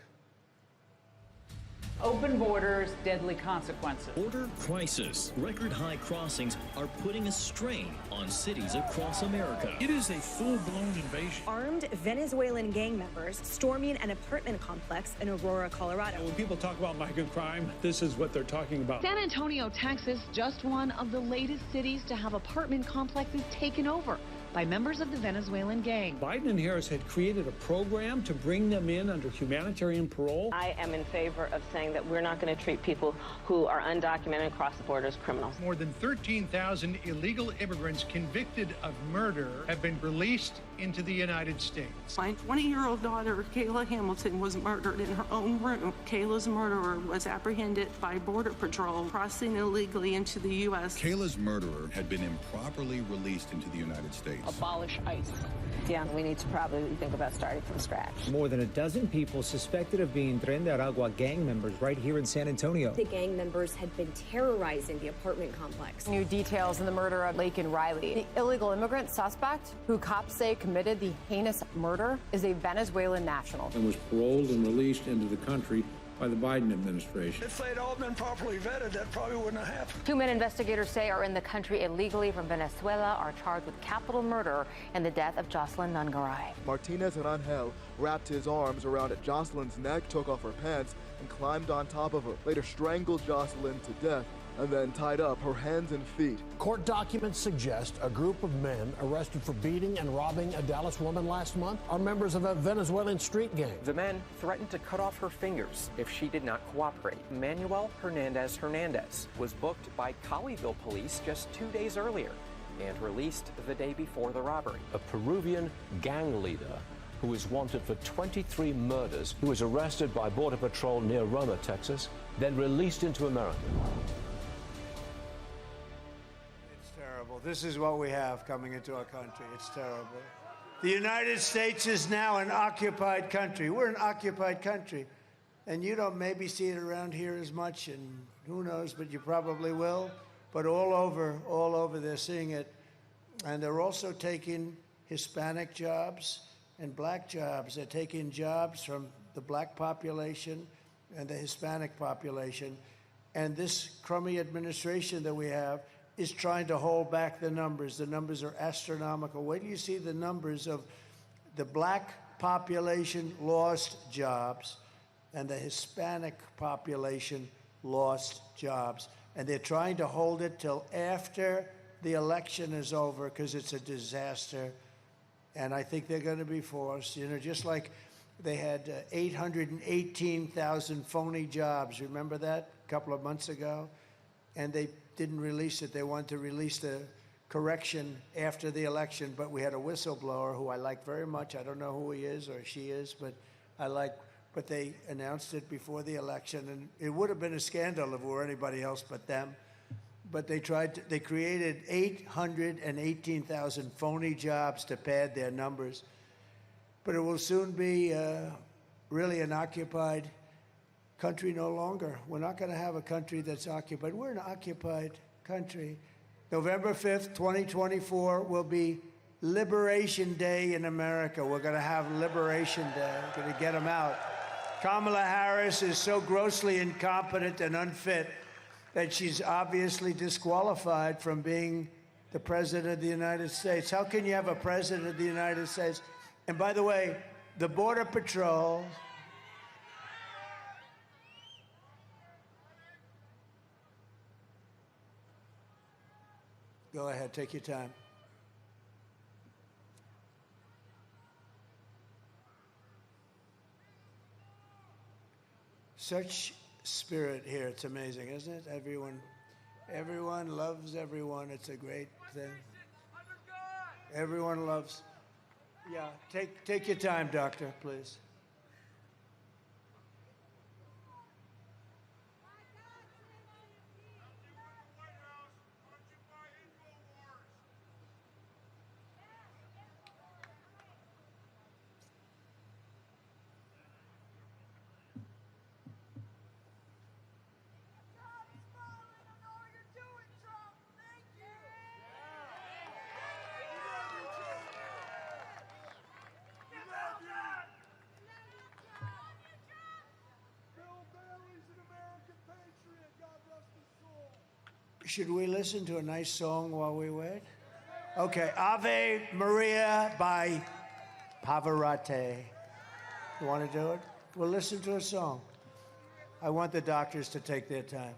E: Open borders, deadly consequences.
F: Border crisis. Record high crossings are putting a strain on cities across America.
G: It is a full-blown invasion.
H: Armed Venezuelan gang members storming an apartment complex in Aurora, Colorado.
G: When people talk about migrant crime, this is what they're talking about.
I: San Antonio, Texas, just one of the latest cities to have apartment complexes taken over by members of the Venezuelan gang.
G: Biden and Harris had created a program to bring them in under humanitarian parole.
J: I am in favor of saying that we're not going to treat people who are undocumented across the border as criminals.
K: More than 13,000 illegal immigrants convicted of murder have been released into the United States.
L: My 20-year-old daughter, Kayla Hamilton, was murdered in her own room. Kayla's murderer was apprehended by Border Patrol crossing illegally into the U.S.
M: Kayla's murderer had been improperly released into the United States.
J: Abolish ICE. Yeah, we need to probably think about starting from scratch.
N: More than a dozen people suspected of being Tren de Aragua gang members right here in San Antonio.
H: The gang members had been terrorizing the apartment complex.
O: New details in the murder of Laken Riley. The illegal immigrant suspect, who cops say committed the heinous murder, is a Venezuelan national.
G: And was paroled and released into the country by the Biden administration.
P: If they'd all been properly vetted, that probably wouldn't have happened.
O: 2 men investigators say are in the country illegally from Venezuela are charged with capital murder in the death of Jocelyn Nungaray.
Q: Martinez and Angel wrapped his arms around Jocelyn's neck, took off her pants, and climbed on top of her. Later strangled Jocelyn to death and then tied up her hands and feet.
R: Court documents suggest a group of men arrested for beating and robbing a Dallas woman last month are members of a Venezuelan street gang.
S: The men threatened to cut off her fingers if she did not cooperate. Manuel Hernandez was booked by Colleyville police just 2 days earlier and released the day before the robbery.
T: A Peruvian gang leader who is wanted for 23 murders, who was arrested by Border Patrol near Roma, Texas, then released into America.
A: This is what we have coming into our country. It's terrible. The United States is now an occupied country. We're an occupied country. And you don't maybe see it around here as much, and who knows, but you probably will. But all over, they're seeing it. And they're also taking Hispanic jobs and black jobs. They're taking jobs from the black population and the Hispanic population. And this crummy administration that we have is trying to hold back the numbers. The numbers are astronomical. Wait till you see the numbers of the black population lost jobs and the Hispanic population lost jobs. And they're trying to hold it till after the election is over because it's a disaster. And I think they're going to be forced, just like they had 818,000 phony jobs. Remember that a couple of months ago? And they didn't release it. They wanted to release the correction after the election, but we had a whistleblower who I like very much. I don't know who he is or she is, but but they announced it before the election, and it would have been a scandal if it were anybody else but them. But they created 818,000 phony jobs to pad their numbers. But it will soon be really an occupied country no longer. We're not going to have a country that's occupied. We're an occupied country. November 5th, 2024 will be Liberation Day in America. We're going to have Liberation Day. We're going to get them out. Kamala Harris is so grossly incompetent and unfit that she's obviously disqualified from being the President of the United States. How can you have a President of the United States? And by the way, the Border Patrol... Go ahead, take your time. Such spirit here, it's amazing, isn't it? Everyone loves everyone. It's a great thing. Everyone loves. Yeah, take your time, doctor, please. Should we listen to a nice song while we wait? Okay, Ave Maria by Pavarotti. You want to do it? We'll listen to a song. I want the doctors to take their time.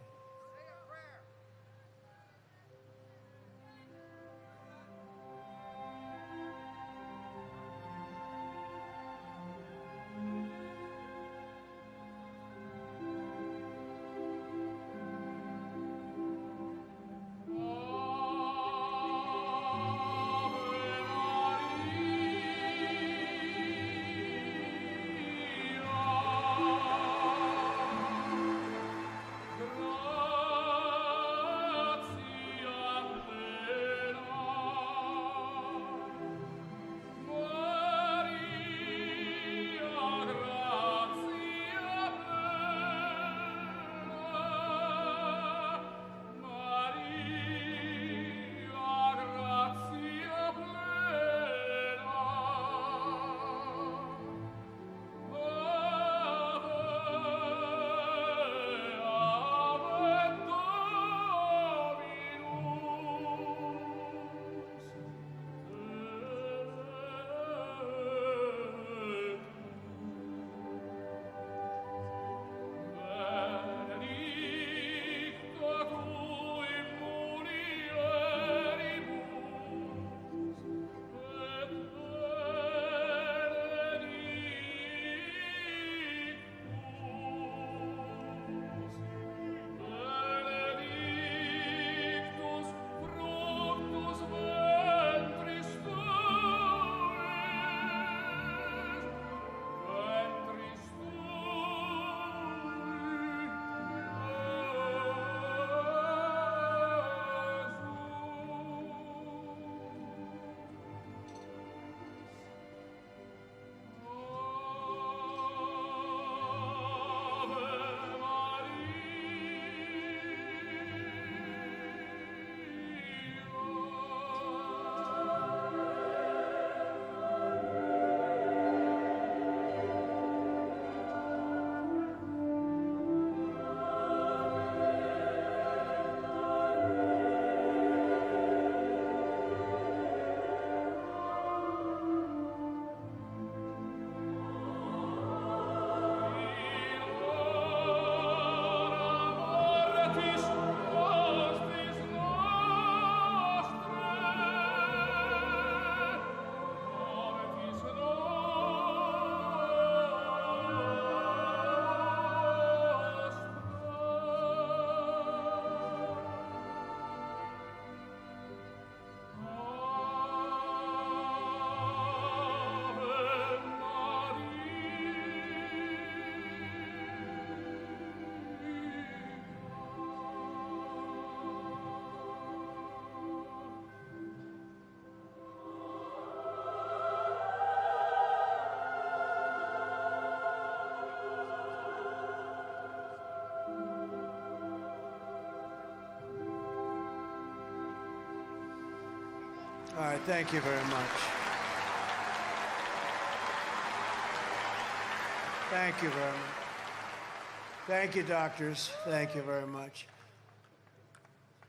A: All right, thank you very much. Thank you very much. Thank you, doctors. Thank you very much.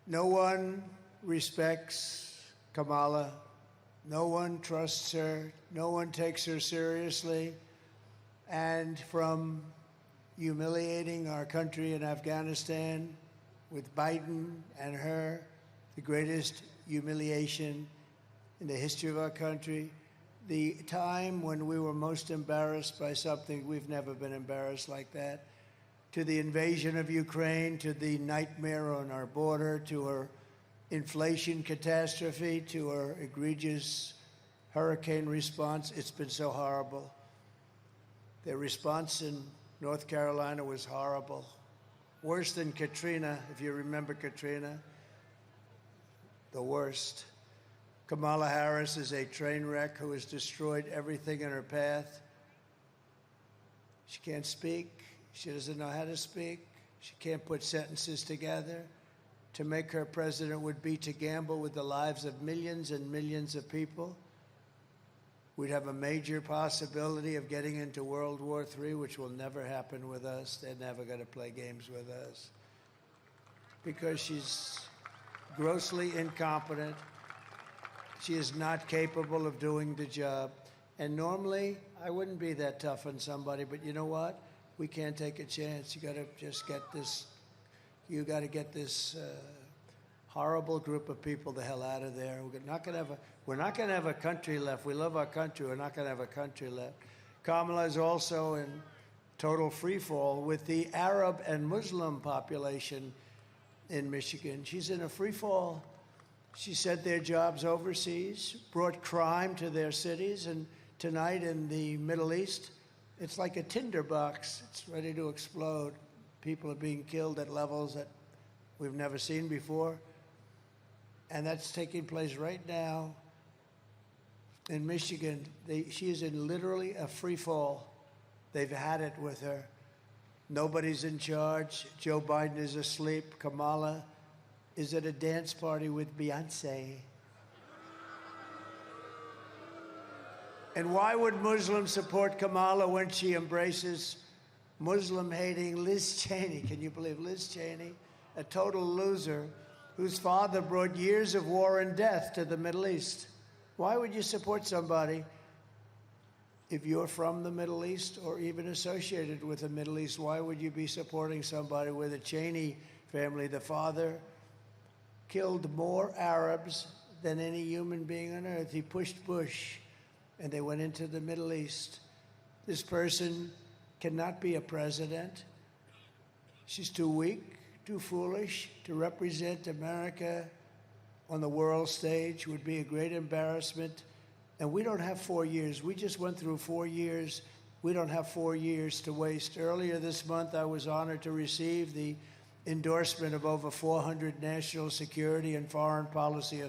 A: No one respects Kamala. No one trusts her. No one takes her seriously. And from humiliating our country in Afghanistan with Biden and her, the greatest humiliation in the history of our country, the time when we were most embarrassed by something, we've never been embarrassed like that, to the invasion of Ukraine, to the nightmare on our border, to her inflation catastrophe, to her egregious hurricane response. It's been so horrible. Their response in North Carolina was horrible. Worse than Katrina, if you remember Katrina. The worst. Kamala Harris is a train wreck who has destroyed everything in her path. She can't speak. She doesn't know how to speak. She can't put sentences together. To make her president would be to gamble with the lives of millions and millions of people. We'd have a major possibility of getting into World War III, which will never happen with us. They're never going to play games with us. Because she's grossly incompetent. She is not capable of doing the job. And normally, I wouldn't be that tough on somebody, but you know what? We can't take a chance. You got to just get this, you got to get this horrible group of people the hell out of there. We're not going to have a country left. We love our country. We're not going to have a country left. Kamala is also in total free fall with the Arab and Muslim population in Michigan. She's in a free fall. She sent their jobs overseas, brought crime to their cities, and tonight in the Middle East, it's like a tinderbox. It's ready to explode. People are being killed at levels that we've never seen before. And that's taking place right now in Michigan. She is in literally a free fall. They've had it with her. Nobody's in charge. Joe Biden is asleep. Kamala is at a dance party with Beyonce. And why would Muslims support Kamala when she embraces Muslim-hating Liz Cheney? Can you believe Liz Cheney, a total loser, whose father brought years of war and death to the Middle East? Why would you support somebody if you're from the Middle East or even associated with the Middle East? Why would you be supporting somebody with a Cheney family? The father killed more Arabs than any human being on earth. He pushed Bush, and they went into the Middle East. This person cannot be a president. She's too weak, too foolish to represent America on the world stage. Would be a great embarrassment. And we don't have 4 years. We just went through 4 years. We don't have 4 years to waste. Earlier this month, I was honored to receive the endorsement of over 400 national security and foreign policy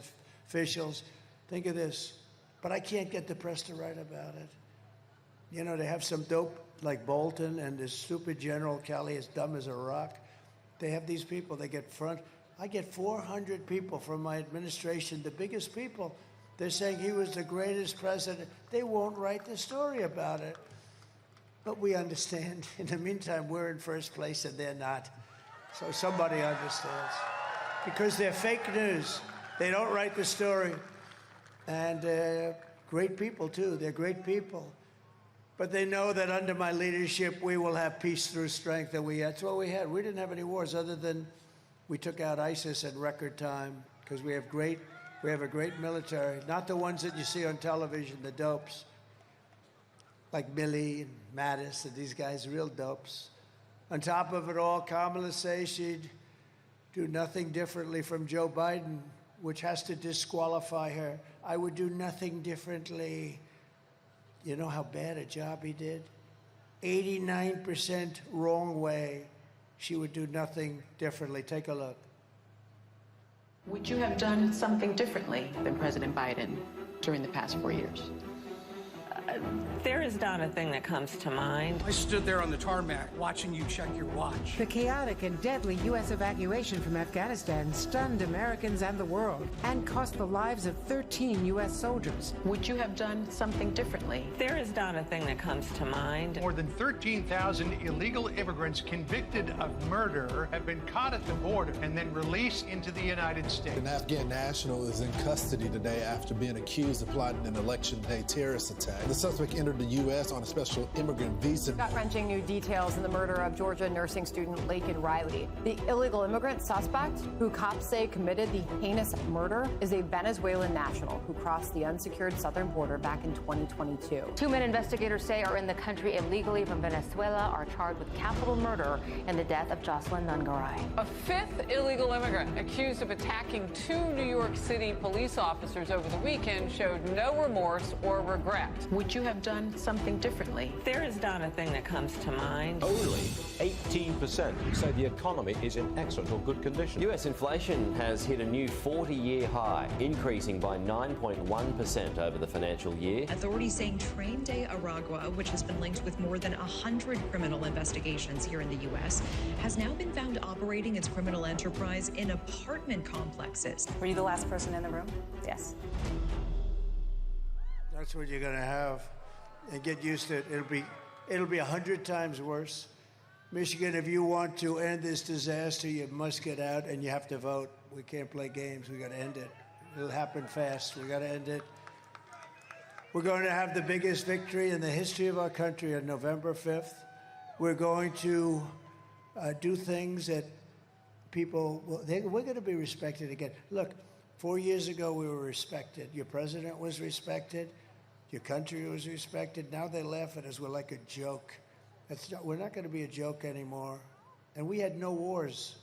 A: officials. Think of this. But I can't get the press to write about it. You know, they have some dope like Bolton and this stupid General Kelly, as dumb as a rock. They have these people, they get front. I get 400 people from my administration, the biggest people. They're saying he was the greatest president. They won't write the story about it. But we understand. In the meantime, we're in first place and they're not. So somebody understands. Because they're fake news. They don't write the story. And great people, too. They're great people. But they know that under my leadership, we will have peace through strength. And that's what we had. We didn't have any wars other than we took out ISIS in record time because we have a great military. Not the ones that you see on television, the dopes. Like Milley and Mattis and these guys, real dopes. On top of it all, Kamala says she'd do nothing differently from Joe Biden, which has to disqualify her. I would do nothing differently. You know how bad a job he did? 89% wrong way. She would do nothing differently. Take a look.
E: Would you have done something differently than President Biden during the past 4 years?
J: There is not a thing that comes to mind.
P: I stood there on the tarmac watching you check your watch.
U: The chaotic and deadly U.S. evacuation from Afghanistan stunned Americans and the world and cost the lives of 13 U.S. soldiers.
E: Would you have done something differently?
J: There is not a thing that comes to mind.
K: More than 13,000 illegal immigrants convicted of murder have been caught at the border and then released into the United States.
V: An Afghan national is in custody today after being accused of plotting an election day terrorist attack. The suspect entered the U.S. on a special immigrant visa.
O: Gut-wrenching new details in the murder of Georgia nursing student Laken Riley. The illegal immigrant suspect, who cops say committed the heinous murder, is a Venezuelan national who crossed the unsecured southern border back in 2022.
W: 2 men investigators say are in the country illegally from Venezuela are charged with capital murder in the death of Jocelyn Nungaray.
E: A fifth illegal immigrant accused of attacking 2 New York City police officers over the weekend showed no remorse or regret. Would you have done something differently?
J: There is not a thing that comes to mind.
T: Only 18% say the economy is in excellent or good condition.
X: US inflation has hit a new 40-year high, increasing by 9.1% over the financial year.
Y: Authorities saying Train de Aragua, which has been linked with more than 100 criminal investigations here in the U.S., has now been found operating its criminal enterprise in apartment complexes.
Z: Were you the last person in the room? Yes.
A: That's what you're going to have. And get used to it. It'll be 100 times worse. Michigan, if you want to end this disaster, you must get out and you have to vote. We can't play games. We got to end it. It'll happen fast. We got to end it. We're going to have the biggest victory in the history of our country on November 5th. We're going to do things that people, we're going to be respected again. Look, 4 years ago we were respected. Your president was respected. Your country was respected. Now they laugh at us. We're like a joke. We're not going to be a joke anymore. And we had no wars.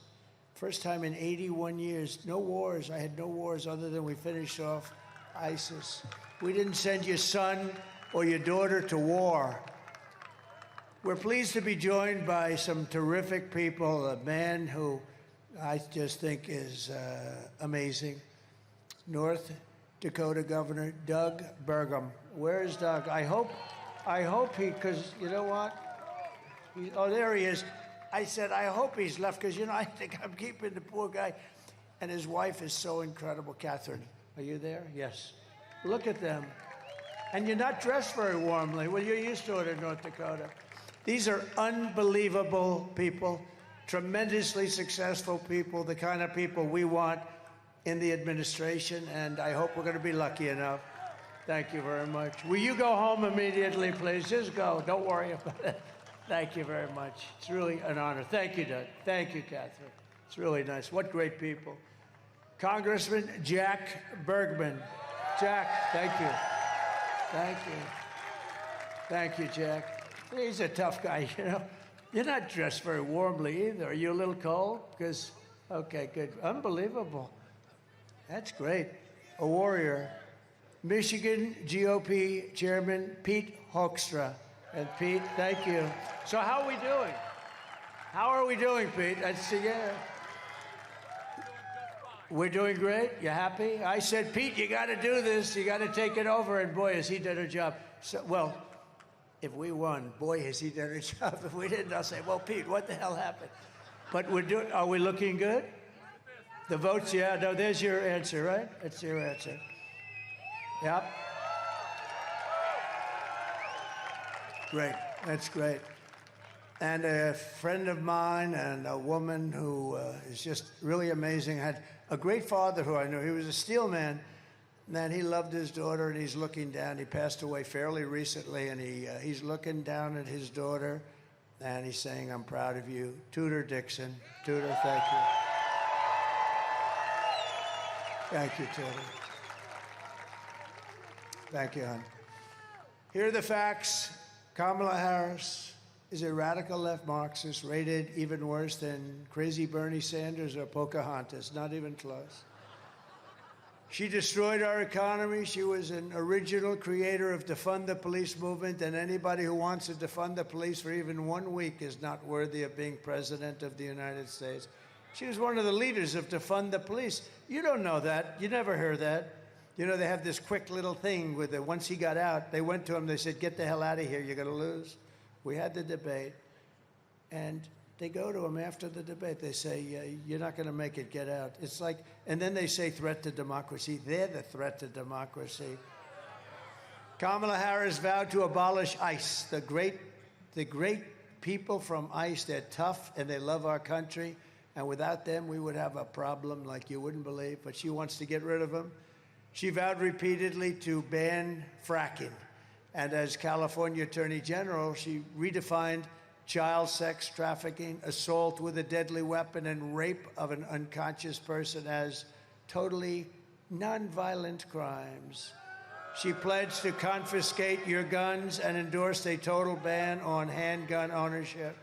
A: First time in 81 years, no wars. I had no wars other than we finished off ISIS. We didn't send your son or your daughter to war. We're pleased to be joined by some terrific people, a man who I just think is amazing. North Dakota Governor Doug Burgum. Where is Doug? I hope he, because you know what? Oh, there he is. I said, I hope he's left, because, I think I'm keeping the poor guy. And his wife is so incredible. Catherine, are you there? Yes. Look at them. And you're not dressed very warmly. Well, you're used to it in North Dakota. These are unbelievable people, tremendously successful people, the kind of people we want in the administration, and I hope we're going to be lucky enough. Thank you very much. Will you go home immediately, please? Just go. Don't worry about it. Thank you very much. It's really an honor. Thank you, Doug. Thank you, Catherine. It's really nice. What great people. Congressman Jack Bergman. Jack, thank you. Thank you. Thank you, Jack. He's a tough guy, You're not dressed very warmly either. Are you a little cold? Because, okay, good. Unbelievable. That's great. A warrior. Michigan GOP Chairman Pete Hoekstra. And Pete, thank you. So how are we doing? How are we doing, Pete? We're doing great. You happy? I said, Pete, you got to do this. You got to take it over. And boy, has he done a job. So, well, if we won, boy, has he done a job. If we didn't, I'll say, well, Pete, what the hell happened? But are we looking good? The votes, yeah. No, there's your answer, right? That's your answer. Yep. Great. That's great. And a friend of mine and a woman who is just really amazing, had a great father who I knew. He was a steel man, and he loved his daughter, and he's looking down. He passed away fairly recently, and he's looking down at his daughter, and he's saying, I'm proud of you. Tudor Dixon. Tudor, thank you. Thank you, Tudor. Thank you, hon. Here are the facts. Kamala Harris is a radical left Marxist, rated even worse than crazy Bernie Sanders or Pocahontas, not even close. She destroyed our economy. She was an original creator of defund the police movement, and anybody who wants to defund the police for even 1 week is not worthy of being president of the United States. She was one of the leaders of defund the police. You don't know that. You never heard that. They have this quick little thing with it. Once he got out, they went to him, they said, get the hell out of here, you're going to lose. We had the debate, and they go to him after the debate. They say, you're not going to make it, get out. It's like, and then they say threat to democracy. They're the threat to democracy. Kamala Harris vowed to abolish ICE. The great people from ICE, they're tough and they love our country, and without them, we would have a problem like you wouldn't believe, but she wants to get rid of them. She vowed repeatedly to ban fracking. And as California Attorney General, she redefined child sex trafficking, assault with a deadly weapon, and rape of an unconscious person as totally nonviolent crimes. She pledged to confiscate your guns and endorsed a total ban on handgun ownership.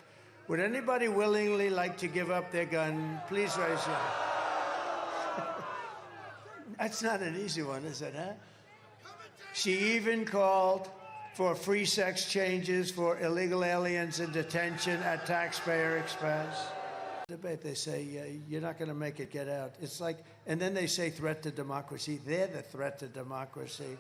A: Would anybody willingly like to give up their gun? Please raise your hand. That's not an easy one, is it, huh? She even called for free sex changes for illegal aliens in detention at taxpayer expense. Debate, they say, you're not going to make it, get out. It's like, and then they say threat to democracy. They're the threat to democracy.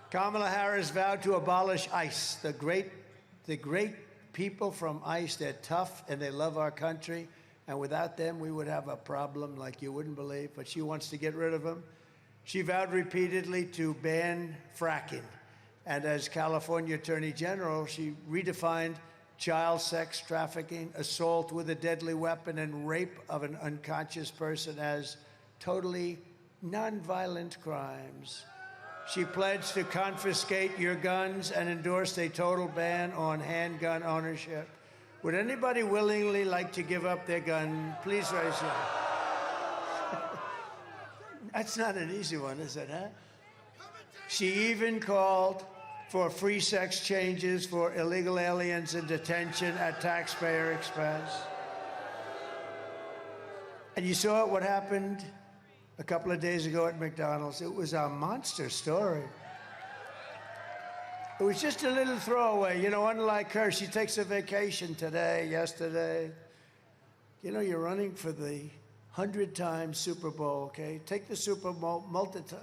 A: Kamala Harris vowed to abolish ICE. The great people from ICE, they're tough and they love our country. And without them, we would have a problem like you wouldn't believe. But she wants to get rid of them. She vowed repeatedly to ban fracking. And as California Attorney General, she redefined child sex trafficking, assault with a deadly weapon, and rape of an unconscious person as totally nonviolent crimes. She pledged to confiscate your guns and endorsed a total ban on handgun ownership. Would anybody willingly like to give up their gun? Please raise your hand. That's not an easy one, is it, huh? She even called for free sex changes for illegal aliens in detention at taxpayer expense. And you saw what happened a couple of days ago at McDonald's. It was a monster story. It was just a little throwaway. You know, unlike her, she takes a vacation today, yesterday. You know, you're running for the 100-time Super Bowl, okay? Take the Super Bowl,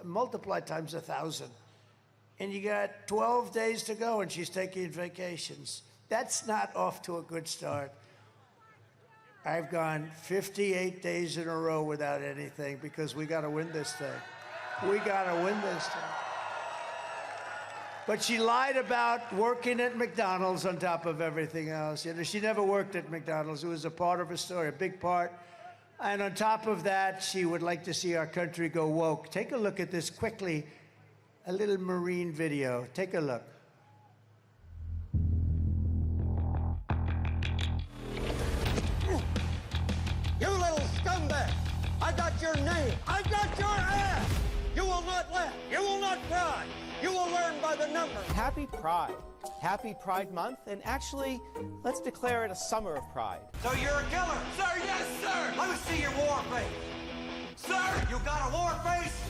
A: multiply times 1,000. And you got 12 days to go, and she's taking vacations. That's not off to a good start. I've gone 58 days in a row without anything because we got to win this thing. We got to win this thing. But she lied about working at McDonald's on top of everything else. You know, she never worked at McDonald's. It was a part of her story, a big part. And on top of that, she would like to see our country go woke. Take a look at this quickly. A little Marine video. Take a look.
B: You little scumbag! I got your name. I got your ass! You will not laugh. You will not cry. You will learn by the numbers.
C: Happy Pride. Happy Pride Month. And actually, let's declare it a summer of pride.
B: So you're a killer? Sir, yes, sir! Let me see your war face. Sir, you got a war face?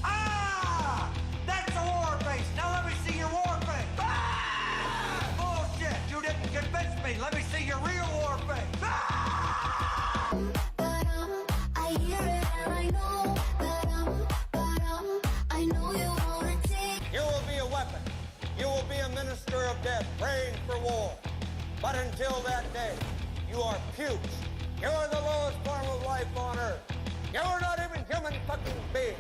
B: Ah! That's a war face. Now let me see your war face. Ah! Bullshit. You didn't convince me. Let me see your real war face. Ah!
D: I hear it and I know I know you wanna take.
B: You will be a weapon. You will be a minister of death, praying for war. But until that day, you are pukes. You are the lowest form of life on earth. You are not even human fucking beings.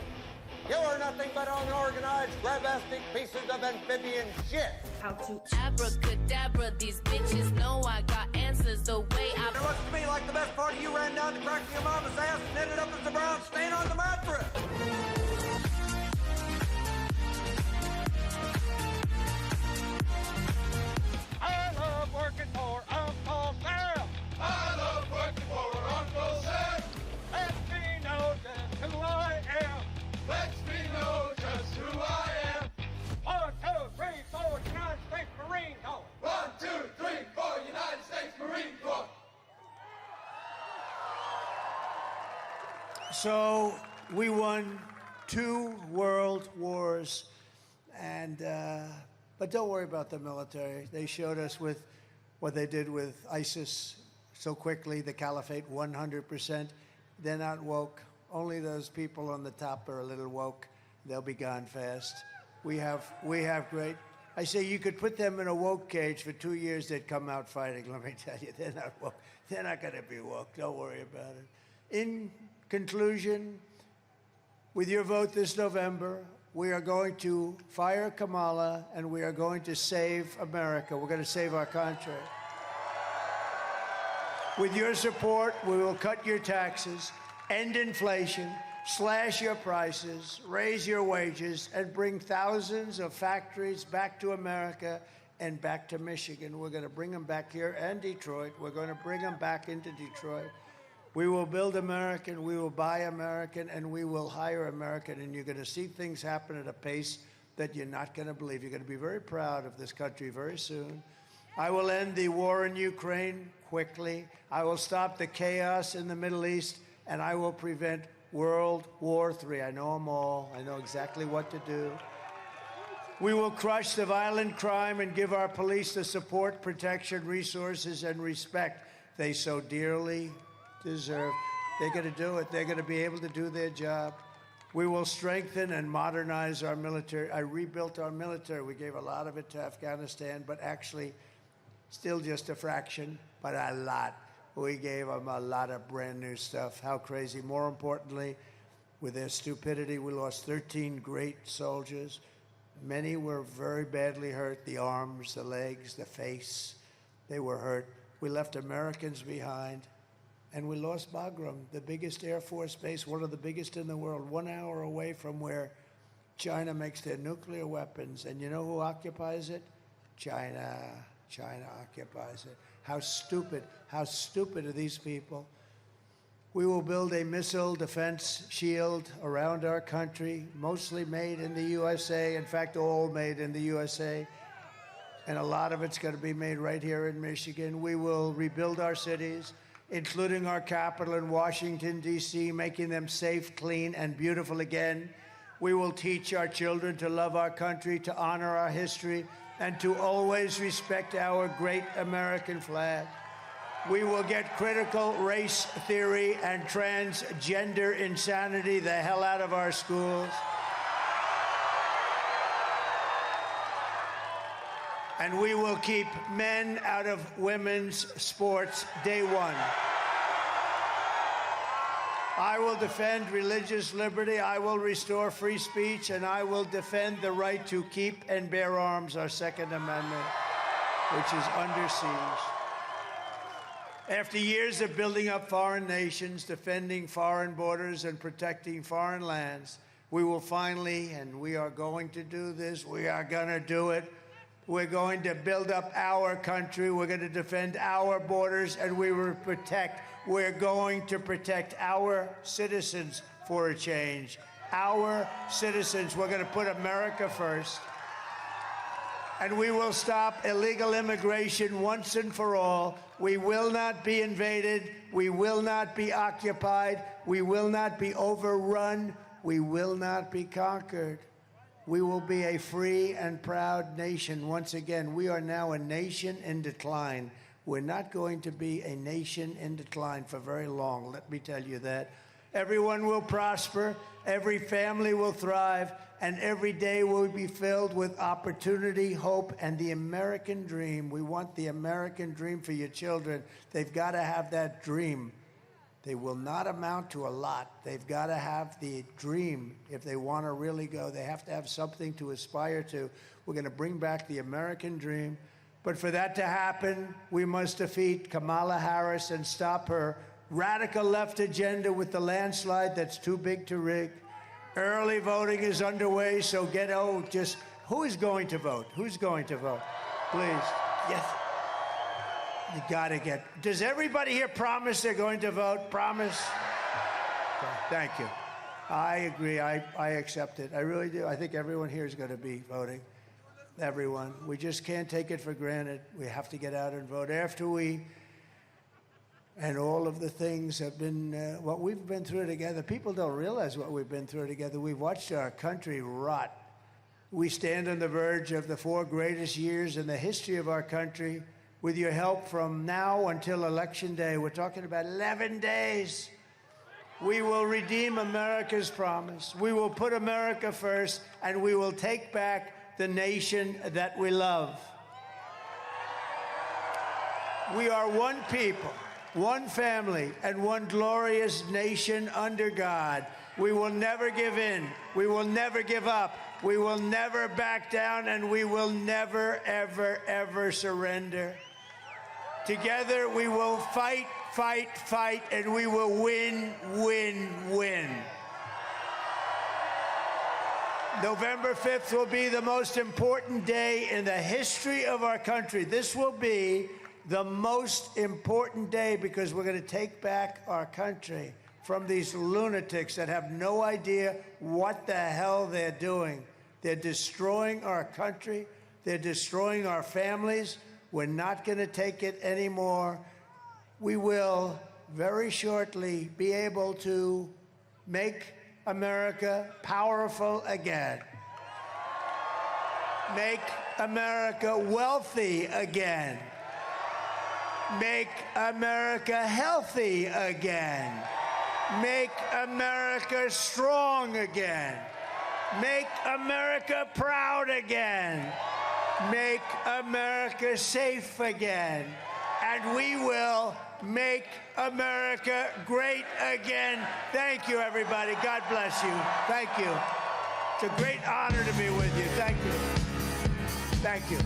B: You are nothing but unorganized, grabastic pieces of amphibian shit.
D: How to
F: abracadabra, these bitches know I got answers the way I...
B: It looks to me like the best part of you ran down the crack of your mama's ass and ended up as a brown stain on the mattress. I love working for Uncle Sam. I love working for Uncle Sam. Let me know just who I am. Let me know just who I am. 1, 2, 3, 4, United States Marine Corps. 1, 2, 3, 4, United States Marine Corps.
A: So we won 2 world wars, and but don't worry about the military. They showed us with what they did with ISIS so quickly, the caliphate 100%. They're not woke. Only those people on the top are a little woke. They'll be gone fast. We have great. I say you could put them in a woke cage for 2 years, they'd come out fighting. Let me tell you, they're not woke. They're not going to be woke. Don't worry about it. In conclusion, with your vote this November, we are going to fire Kamala and we are going to save America. We're going to save our country. With your support, we will cut your taxes, end inflation, slash your prices, raise your wages, and bring thousands of factories back to America and back to Michigan. We're going to bring them back here and Detroit. We're going to bring them back into Detroit. We will build American, we will buy American, and we will hire American. And you're going to see things happen at a pace that you're not going to believe. You're going to be very proud of this country very soon. I will end the war in Ukraine quickly. I will stop the chaos in the Middle East, and I will prevent World War III. I know them all. I know exactly what to do. We will crush the violent crime and give our police the support, protection, resources, and respect they so dearly deserve. They're going to do it. They're going to be able to do their job. We will strengthen and modernize our military. I rebuilt our military. We gave a lot of it to Afghanistan, but actually still just a fraction, but a lot. We gave them a lot of brand new stuff. How crazy. More importantly, with their stupidity, we lost 13 great soldiers. Many were very badly hurt, the arms, the legs, the face. They were hurt. We left Americans behind. And we lost Bagram, the biggest Air Force base, one of the biggest in the world, 1 hour away from where China makes their nuclear weapons. And you know who occupies it? China. China occupies it. How stupid are these people? We will build a missile defense shield around our country, mostly made in the USA. In fact, all made in the USA. And a lot of it's going to be made right here in Michigan. We will rebuild our cities, including our capital in Washington, D.C., making them safe, clean, and beautiful again. We will teach our children to love our country, to honor our history, and to always respect our great American flag. We will get critical race theory and transgender insanity the hell out of our schools. And we will keep men out of women's sports day one. I will defend religious liberty, I will restore free speech, and I will defend the right to keep and bear arms, our Second Amendment, which is under siege. After years of building up foreign nations, defending foreign borders, and protecting foreign lands, we will finally, and we are going to do this, we are going to do it, we're going to build up our country. We're going to defend our borders, and we're going to protect our citizens for a change. Our citizens. We're going to put America first. And we will stop illegal immigration once and for all. We will not be invaded. We will not be occupied. We will not be overrun. We will not be conquered. We will be a free and proud nation once again. We are now a nation in decline. We're not going to be a nation in decline for very long, let me tell you that. Everyone will prosper, every family will thrive, and every day will be filled with opportunity, hope, and the American dream. We want the American dream for your children. They've got to have that dream. They will not amount to a lot. They've got to have the dream. If they want to really go, they have to have something to aspire to. We're going to bring back the American dream. But for that to happen, we must defeat Kamala Harris and stop her radical left agenda with the landslide that's too big to rig. Early voting is underway, so who is going to vote? Who's going to vote? Please. Yes. You got to does everybody here promise they're going to vote? Promise? Okay, thank you. I agree. I accept it. I really do. I think everyone here is going to be voting. Everyone. We just can't take it for granted. We have to get out and vote. And all of the things have been, what we've been through together. People don't realize what we've been through together. We've watched our country rot. We stand on the verge of the 4 greatest years in the history of our country. With your help from now until Election Day, we're talking about 11 days. We will redeem America's promise. We will put America first, and we will take back the nation that we love. We are one people, one family, and one glorious nation under God. We will never give in. We will never give up. We will never back down, and we will never, ever, ever surrender. Together, we will fight, fight, fight, and we will win, win, win. November 5th will be the most important day in the history of our country. This will be the most important day because we're going to take back our country from these lunatics that have no idea what the hell they're doing. They're destroying our country. They're destroying our families. We're not going to take it anymore. We will very shortly be able to make America powerful again. Make America wealthy again. Make America healthy again. Make America strong again. Make America proud again. Make America safe again. And we will make America great again. Thank you, everybody. God bless you. Thank you. It's a great honor to be with you. Thank you. Thank you.